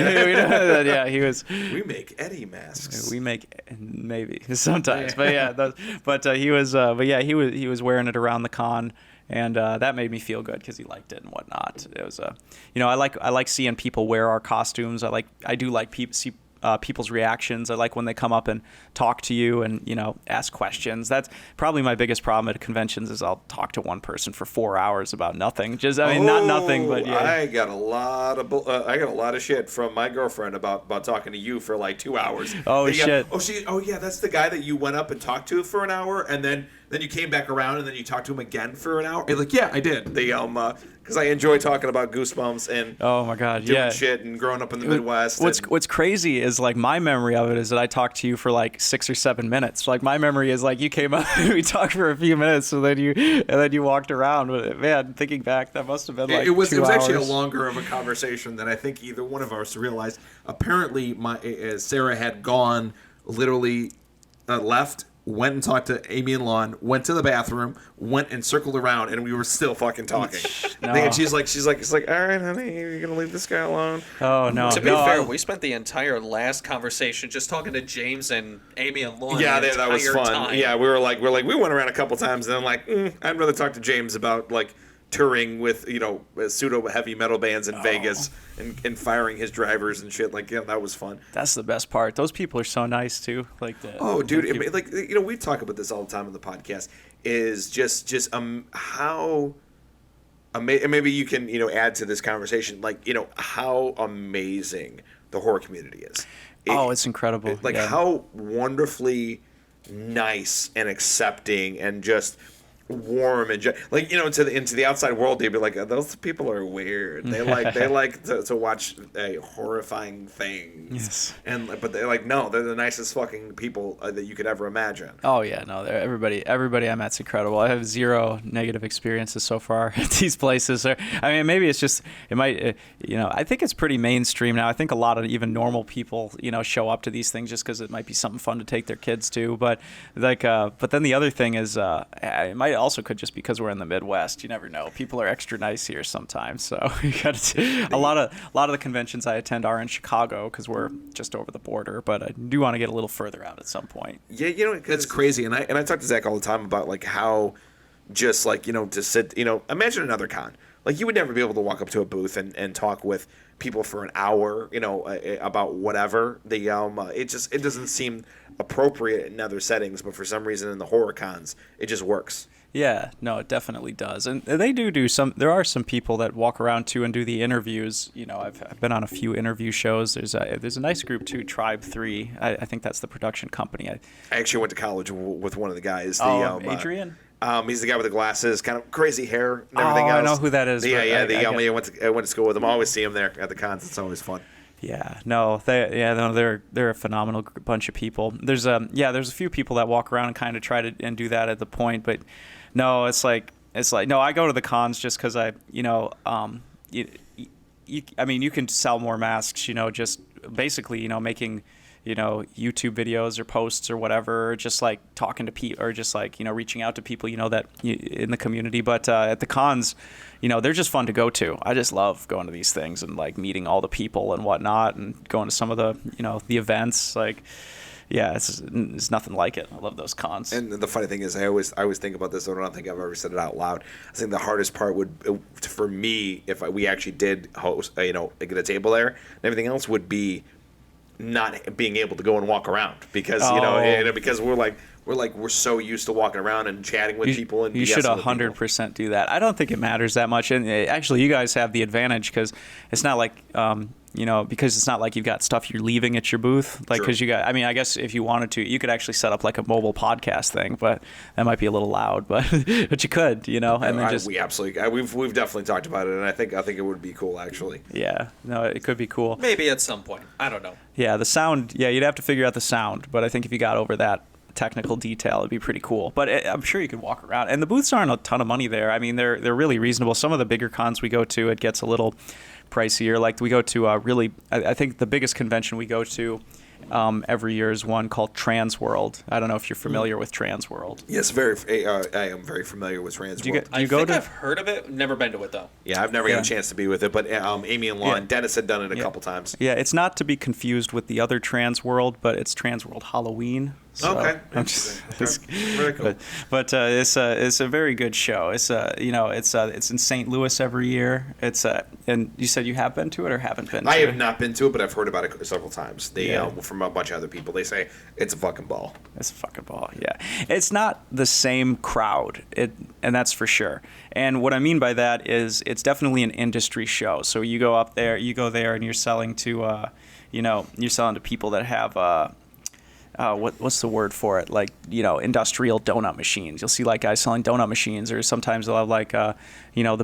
[SPEAKER 2] make Eddie masks.
[SPEAKER 3] We make maybe sometimes, he was wearing it around the con. And that made me feel good because he liked it and whatnot. It was I like seeing people wear our costumes. I do like see people's reactions. I like when they come up and talk to you and ask questions. That's probably my biggest problem at conventions is I'll talk to one person for 4 hours about nothing. Not nothing, but yeah.
[SPEAKER 2] I got a lot of shit from my girlfriend about talking to you for like 2 hours.
[SPEAKER 3] Oh shit.
[SPEAKER 2] That's the guy that you went up and talked to for an hour, and then you came back around and then you talked to him again for an hour. You're like, yeah, I did. Because I enjoy talking about Goosebumps and
[SPEAKER 3] oh my god,
[SPEAKER 2] doing shit and growing up in the Midwest.
[SPEAKER 3] What's crazy is like my memory of it is that I talked to you for like 6 or 7 minutes. Like my memory is like you came up and we talked for a few minutes and then you walked around. But man, thinking back, that must have been like
[SPEAKER 2] it was
[SPEAKER 3] 2 hours.
[SPEAKER 2] Actually a longer of a conversation than I think either one of us realized. Apparently, Sarah had gone literally left. Went and talked to Amy and Lon, went to the bathroom, went and circled around, and we were still fucking talking. No. And she's like, all right, honey, you're going to leave this guy alone?
[SPEAKER 3] Oh, no.
[SPEAKER 1] To be fair, we spent the entire last conversation just talking to James and Amy and Lon.
[SPEAKER 2] Yeah, that was fun. Time. Yeah, we went around a couple times, and I'm I'd rather talk to James about, like, touring with pseudo heavy metal bands in Vegas and firing his drivers and shit. Like, yeah, that was fun.
[SPEAKER 3] That's the best part. Those people are so nice too. Like that.
[SPEAKER 2] Oh, dude, we talk about this all the time on the podcast. Is just how maybe you can add to this conversation. Like how amazing the horror community is.
[SPEAKER 3] It's incredible.
[SPEAKER 2] How wonderfully nice and accepting and just warm and into the outside world, they'd be like, those people are weird. They like to watch horrifying things. Yes. But they're like, no, they're the nicest fucking people that you could ever imagine.
[SPEAKER 3] Oh yeah, no, everybody I met's incredible. I have zero negative experiences so far at these places. I mean, maybe it's just I think it's pretty mainstream now. I think a lot of even normal people show up to these things just because it might be something fun to take their kids to. But but then the other thing is it might also could just because we're in the Midwest. You never know. People are extra nice here sometimes. So you got a lot of the conventions I attend are in Chicago because we're just over the border. But I do want to get a little further out at some point.
[SPEAKER 2] Yeah, it's crazy. And I talk to Zach all the time about like how just like to sit imagine another con. Like you would never be able to walk up to a booth and talk with people for an hour, about whatever. It doesn't seem appropriate in other settings, but for some reason in the horror cons, it just works.
[SPEAKER 3] Yeah, no, it definitely does. And they do some, there are some people that walk around too and do the interviews. I've been on a few interview shows. There's a nice group too, Tribe 3. I think that's the production company.
[SPEAKER 2] I actually went to college with one of the guys.
[SPEAKER 3] Adrian?
[SPEAKER 2] He's the guy with the glasses, kind of crazy hair and everything else.
[SPEAKER 3] I know who that is.
[SPEAKER 2] I went to school with him. I always see him there at the cons. It's always fun.
[SPEAKER 3] Yeah, no, they're a phenomenal bunch of people. There's a few people that walk around and kind of try to and do that at the point, but no, it's like no, I go to the cons just because you can sell more masks, just basically, making, YouTube videos or posts or whatever, or just like talking to people, or just like, reaching out to people, that in the community. But at the cons, they're just fun to go to. I just love going to these things and like meeting all the people and whatnot, and going to some of the, the events. Like, yeah, it's nothing like it. I love those cons.
[SPEAKER 2] And the funny thing is, I always think about this. I don't think I've ever said it out loud. I think the hardest part would, for me, if we actually did host, get a table there, and everything else would be not being able to go and walk around because because we're so used to walking around and chatting with people. And
[SPEAKER 3] you should 100% do that. I don't think it matters that much. And actually, you guys have the advantage because it's not like because it's not like you've got stuff you're leaving at your booth. Like, because I guess if you wanted to, you could actually set up like a mobile podcast thing, but that might be a little loud, but but you could, and then
[SPEAKER 2] we absolutely, we've definitely talked about it, and I think it would be cool actually.
[SPEAKER 3] Yeah, no, it could be cool.
[SPEAKER 1] Maybe at some point. I don't know.
[SPEAKER 3] Yeah, the sound. Yeah, you'd have to figure out the sound, but I think if you got over that technical detail, it'd be pretty cool. But I'm sure you could walk around, and the booths aren't a ton of money there. I mean, they're really reasonable. Some of the bigger cons we go to, it gets a little pricier. Like we go to I think the biggest convention we go to every year is one called Trans World. I don't know if you're familiar with Trans World.
[SPEAKER 2] Yes, I am very familiar with Trans World.
[SPEAKER 1] I've heard of it. Never been to it though.
[SPEAKER 2] Yeah, I've never got a chance to be with it, but Amy and Lon, Dennis had done it a couple times.
[SPEAKER 3] Yeah, it's not to be confused with the other Trans World, but it's Trans World Halloween. So
[SPEAKER 2] okay.
[SPEAKER 3] Very cool. But it's a very good show. It's it's in St. Louis every year. And you said you have been to it or haven't been to it?
[SPEAKER 2] I have not been to it, but I've heard about it several times. From a bunch of other people. They say it's a fucking ball.
[SPEAKER 3] It's a fucking ball, yeah. It's not the same crowd, and that's for sure. And what I mean by that is it's definitely an industry show. So you go there and you're selling to you're selling to people that have what's the word for it? Like, industrial donut machines. You'll see like guys selling donut machines, or sometimes they'll have like, the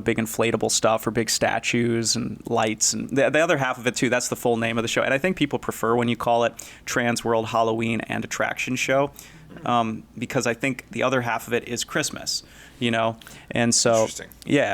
[SPEAKER 3] big inflatable stuff or big statues and lights. And the other half of it too, that's the full name of the show. And I think people prefer when you call it Trans World Halloween and Attraction Show, because I think the other half of it is Christmas. And so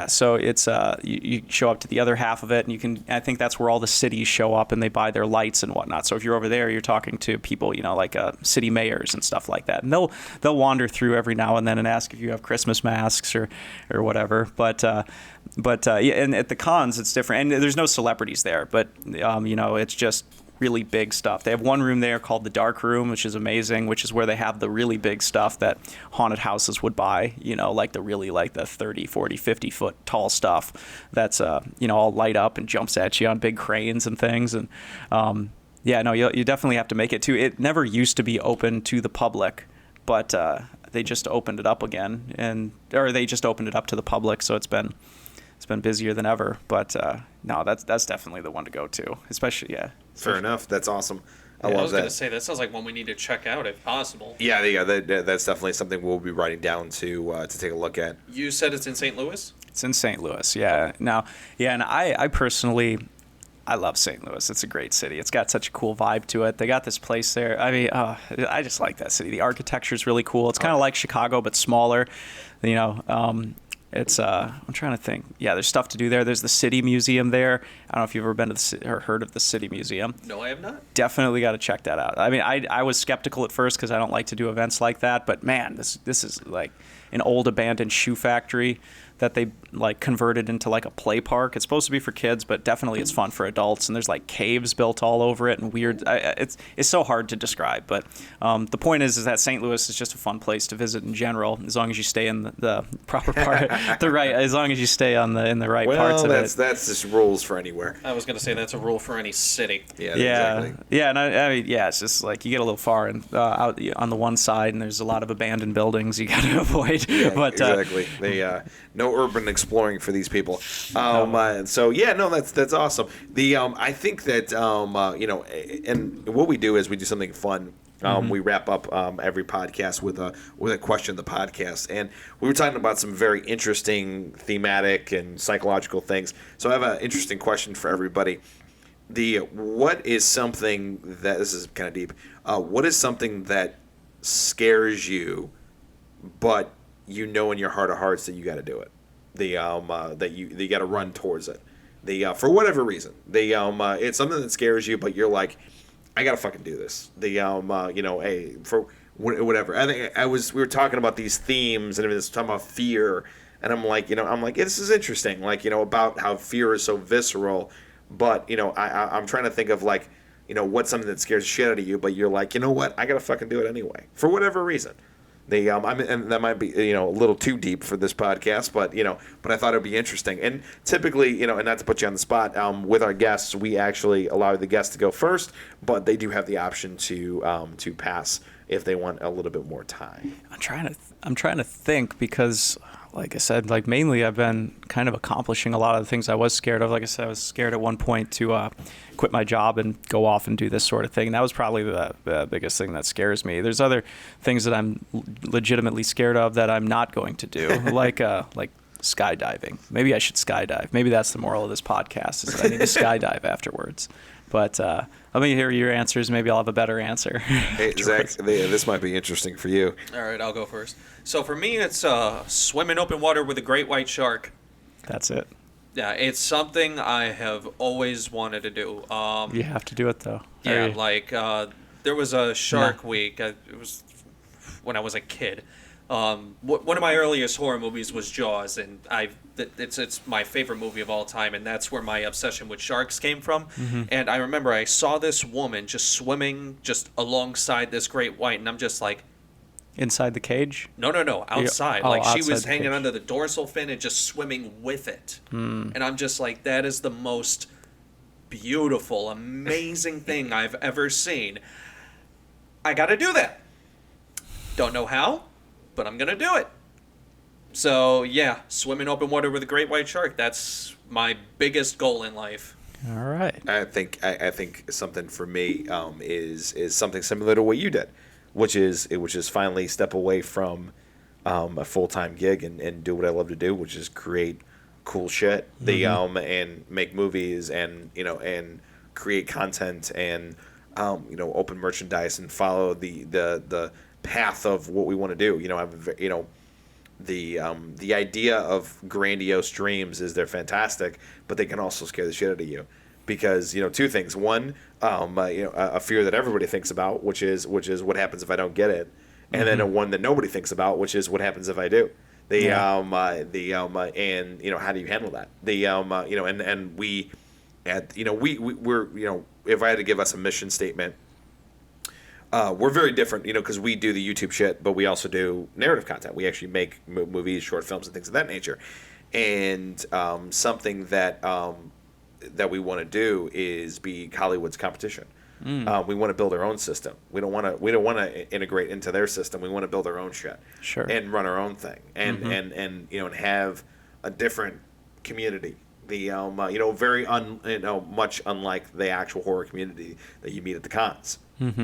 [SPEAKER 3] so it's you show up to the other half of it, and I think that's where all the cities show up and they buy their lights and whatnot. So if you're over there, you're talking to people, like city mayors and stuff like that, and they'll wander through every now and then and ask if you have Christmas masks or whatever. But and at the cons it's different, and there's no celebrities there, but it's just really big stuff. They have one room there called the Dark Room, which is amazing, which is where they have the really big stuff that haunted houses would buy, like the 30, 40, 50 foot tall stuff that's, all light up and jumps at you on big cranes and things. And you definitely have to make it too. It never used to be open to the public, but they just opened it up again, or they just opened it up to the public. So it's been busier than ever, but no, that's definitely the one to go to, especially
[SPEAKER 2] Fair enough. That's awesome.
[SPEAKER 1] I was going to say that sounds like one we need to check out if possible.
[SPEAKER 2] Yeah. That's definitely something we'll be writing down to take a look at.
[SPEAKER 1] You said it's in St. Louis?
[SPEAKER 3] It's in St. Louis. Yeah. Now, and I personally, I love St. Louis. It's a great city. It's got such a cool vibe to it. They got this place there. I mean, I just like that city. The architecture is really cool. It's kind of like Chicago, but smaller. It's I'm trying to think. Yeah, there's stuff to do there. There's the City Museum there. I don't know if you've ever been to or heard of the City Museum.
[SPEAKER 1] No, I have not.
[SPEAKER 3] Definitely got to check that out. I mean, I was skeptical at first because I don't like to do events like that. But man, this is like an old abandoned shoe factory that they like converted into like a play park. It's supposed to be for kids, but definitely it's fun for adults. And there's like caves built all over it and weird. It's so hard to describe. But the point is that St. Louis is just a fun place to visit in general, as long as you stay in the proper part, as long as you stay in the right parts of it.
[SPEAKER 2] That's just rules for anywhere.
[SPEAKER 1] I was going to say that's a rule for any city.
[SPEAKER 2] Yeah, exactly.
[SPEAKER 3] Yeah, and I mean, yeah, it's just like you get a little far and out on the one side, and there's a lot of abandoned buildings you got to avoid.
[SPEAKER 2] Yeah,
[SPEAKER 3] but
[SPEAKER 2] exactly. No urban exploring for these people. So yeah, no, that's awesome. I think that and what we do is we do something fun. We wrap up every podcast with a question of the podcast, and we were talking about some very interesting thematic and psychological things. So I have an interesting question for everybody. What is something that, this is kind of deep, what is something that scares you, but you know in your heart of hearts that you got to do it, that you got to run towards it, for whatever reason, it's something that scares you, but you're like, I gotta fucking do this. For whatever. I think we were talking about these themes and everything, talking about fear, and I'm like, this is interesting, like, about how fear is so visceral, but I'm trying to think of like, what's something that scares the shit out of you, but you're like, you know what, I gotta fucking do it anyway, for whatever reason. And that might be a little too deep for this podcast, but I thought it'd be interesting. And typically, and not to put you on the spot, with our guests, we actually allow the guests to go first, but they do have the option to pass if they want a little bit more time.
[SPEAKER 3] I'm trying to think because, like I said, like mainly I've been kind of accomplishing a lot of the things I was scared of. Like I said, I was scared at one point to quit my job and go off and do this sort of thing. And that was probably the biggest thing that scares me. There's other things that I'm legitimately scared of that I'm not going to do, like skydiving. Maybe I should skydive. Maybe that's the moral of this podcast, is that I need to skydive afterwards. But let me hear your answers. Maybe I'll have a better answer.
[SPEAKER 2] Hey, Zach, this might be interesting for you.
[SPEAKER 1] All right, I'll go first. So for me, it's swim in open water with a great white shark.
[SPEAKER 3] That's it.
[SPEAKER 1] Yeah, it's something I have always wanted to do.
[SPEAKER 3] You have to do it, though.
[SPEAKER 1] Yeah, there was a Shark Week. It was when I was a kid. One of my earliest horror movies was Jaws, and it's my favorite movie of all time, and that's where my obsession with sharks came from. Mm-hmm. And I remember I saw this woman just swimming just alongside this great white, and I'm just like,
[SPEAKER 3] inside the cage?
[SPEAKER 1] No, outside. She was hanging
[SPEAKER 3] cage.
[SPEAKER 1] under the dorsal fin and just swimming with it. And I'm just like, that is the most beautiful, amazing thing I've ever seen. I got to do that. Don't know how, but I'm going to do it. So, yeah, swim in open water with a great white shark. That's my biggest goal in life.
[SPEAKER 3] All right.
[SPEAKER 2] I think something for me is something similar to what you did, which is finally step away from a full-time gig and do what I love to do, which is create cool shit, and make movies and create content and open merchandise and follow the path of what we want to do. The idea of grandiose dreams is they're fantastic, but they can also scare the shit out of you. Because two things. One, a fear that everybody thinks about, which is what happens if I don't get it, and then a one that nobody thinks about, which is what happens if I do. And how do you handle that? We're if I had to give us a mission statement, we're very different, because we do the YouTube shit, but we also do narrative content. We actually make movies, short films, and things of that nature. And something that we want to do is be Hollywood's competition. We want to build our own system. We don't want to integrate into their system. We want to build our own shit,
[SPEAKER 3] sure,
[SPEAKER 2] and run our own thing, and and have a different community. Very much unlike the actual horror community that you meet at the cons.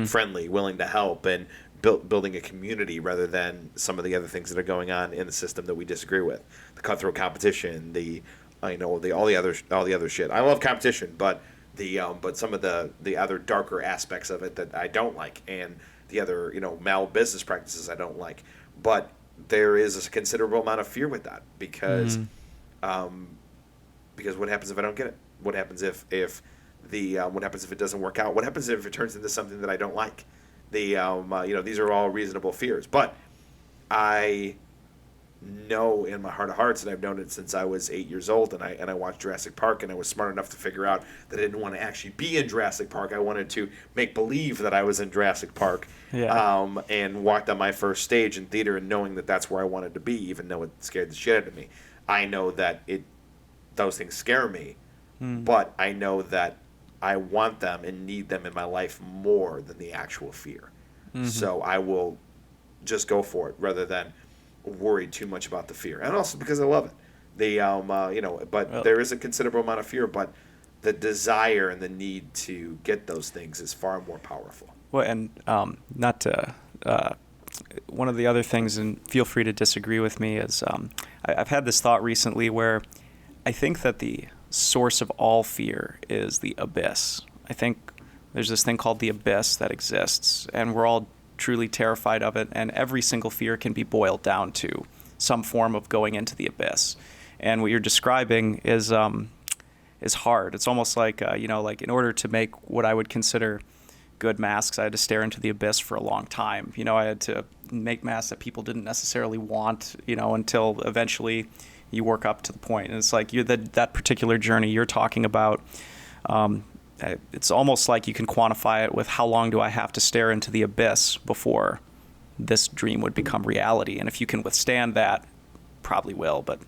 [SPEAKER 2] Friendly, willing to help, and building a community rather than some of the other things that are going on in the system that we disagree with. The cutthroat competition, all the other shit. I love competition, but some of the other darker aspects of it that I don't like, and the other mal business practices I don't like. But there is a considerable amount of fear with that because what happens if I don't get it? What happens if what happens if it doesn't work out? What happens if it turns into something that I don't like? These are all reasonable fears, but I know in my heart of hearts, and I've known it since I was 8 years old, and I watched Jurassic Park, and I was smart enough to figure out that I didn't want to actually be in Jurassic Park. I wanted to make believe that I was in Jurassic Park, and walked on my first stage in theater, and knowing that that's where I wanted to be, even though it scared the shit out of me. I know that those things scare me, but I know that I want them and need them in my life more than the actual fear. So I will just go for it rather than worry too much about the fear, and also because I love it. There is a considerable amount of fear, but the desire and the need to get those things is far more powerful.
[SPEAKER 3] Well, and not to one of the other things, and feel free to disagree with me, is I've had this thought recently where I think that the source of all fear is the abyss. I think there's this thing called the abyss that exists, and we're all truly terrified of it, and every single fear can be boiled down to some form of going into the abyss. And what you're describing is hard. It's almost like like in order to make what I would consider good masks, I had to stare into the abyss for a long time. I had to make masks that people didn't necessarily want, until eventually you work up to the point. And it's like that particular journey you're talking about. It's almost like you can quantify it with how long do I have to stare into the abyss before this dream would become reality. And if you can withstand that, probably will, but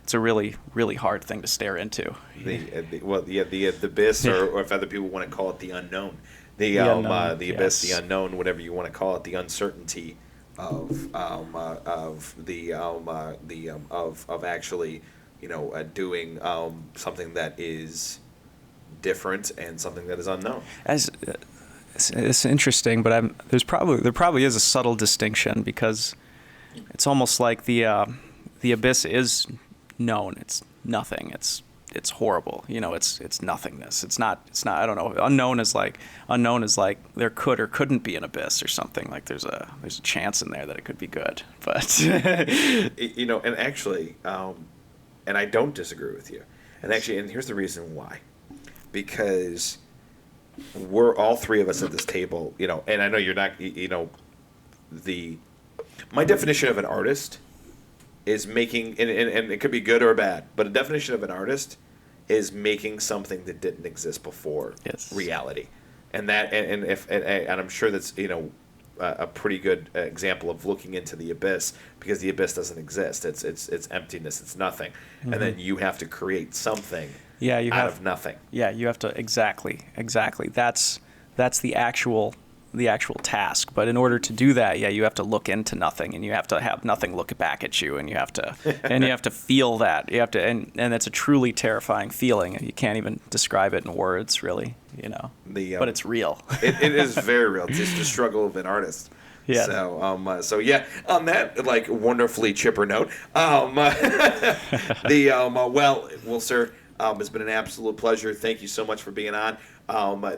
[SPEAKER 3] it's a really, really hard thing to stare into.
[SPEAKER 2] The abyss, or if other people want to call it the unknown. The abyss, the unknown, whatever you want to call it, the uncertainty of actually, doing something that is different and something that is unknown.
[SPEAKER 3] It's interesting, but there probably is a subtle distinction, because it's almost like the abyss is known. It's nothing. It's horrible. It's nothingness. It's not. I don't know. Unknown is like there could or couldn't be an abyss or something. Like there's a chance in there that it could be good. But
[SPEAKER 2] and actually, and I don't disagree with you. And here's the reason why. Because we're all three of us at this table, and I know you're not, my definition of an artist is making, and it could be good or bad, but a definition of an artist is making something that didn't exist before reality. And I'm sure that's, a pretty good example of looking into the abyss, because the abyss doesn't exist. It's emptiness. It's nothing. And then you have to create something out of nothing.
[SPEAKER 3] Yeah, you have to exactly. That's the actual task. But in order to do that, you have to look into nothing, and you have to have nothing look back at you, and you have to feel that. You have to, and it's a truly terrifying feeling. You can't even describe it in words, really. But it's real.
[SPEAKER 2] It is very real. It's just the struggle of an artist. Yeah. So on that wonderfully chipper note, sir, it's been an absolute pleasure. Thank you so much for being on.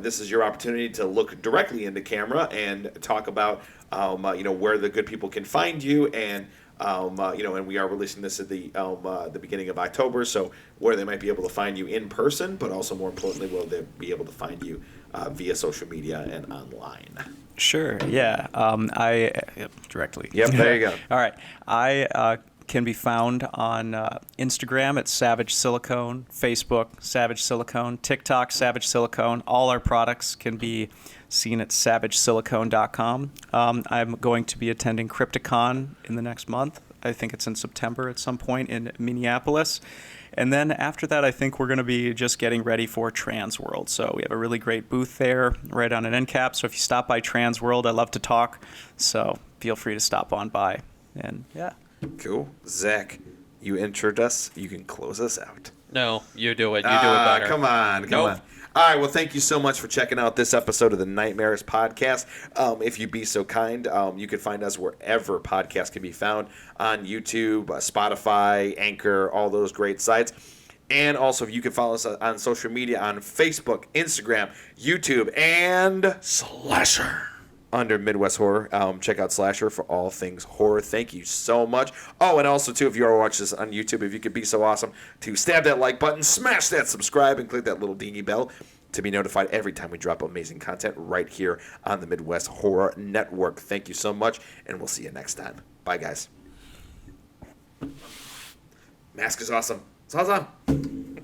[SPEAKER 2] This is your opportunity to look directly into camera and talk about where the good people can find you, and and we are releasing this at the beginning of October, so where they might be able to find you in person, but also more importantly, will they be able to find you via social media and online?
[SPEAKER 3] Sure. Yeah. I directly.
[SPEAKER 2] Yep. There you go.
[SPEAKER 3] All right. I can be found on Instagram at Savage Silicone, Facebook Savage Silicone, TikTok Savage Silicone. All our products can be seen at savagesilicone.com. I'm going to be attending Crypticon in the next month. I think it's in September at some point in Minneapolis. And then after that, I think we're going to be just getting ready for Trans World. So we have a really great booth there right on an end cap. So if you stop by Trans World, I love to talk. So feel free to stop on by. And yeah.
[SPEAKER 2] Cool. Zach, you introed us. You can close us out.
[SPEAKER 1] No, you do it. You do it better.
[SPEAKER 2] Come on. All right, well, thank you so much for checking out this episode of the Nightmares Podcast. If you be so kind, you can find us wherever podcasts can be found, on YouTube, Spotify, Anchor, all those great sites. And also, if you can follow us on social media on Facebook, Instagram, YouTube, and
[SPEAKER 1] Slasher.
[SPEAKER 2] Under Midwest Horror. Check out Slasher for all things horror. Thank you so much. Oh, and also, too, if you are watching this on YouTube, if you could be so awesome to stab that like button, smash that subscribe, and click that little dingy bell to be notified every time we drop amazing content right here on the Midwest Horror Network. Thank you so much, and we'll see you next time. Bye, guys. Mask is awesome. It's awesome.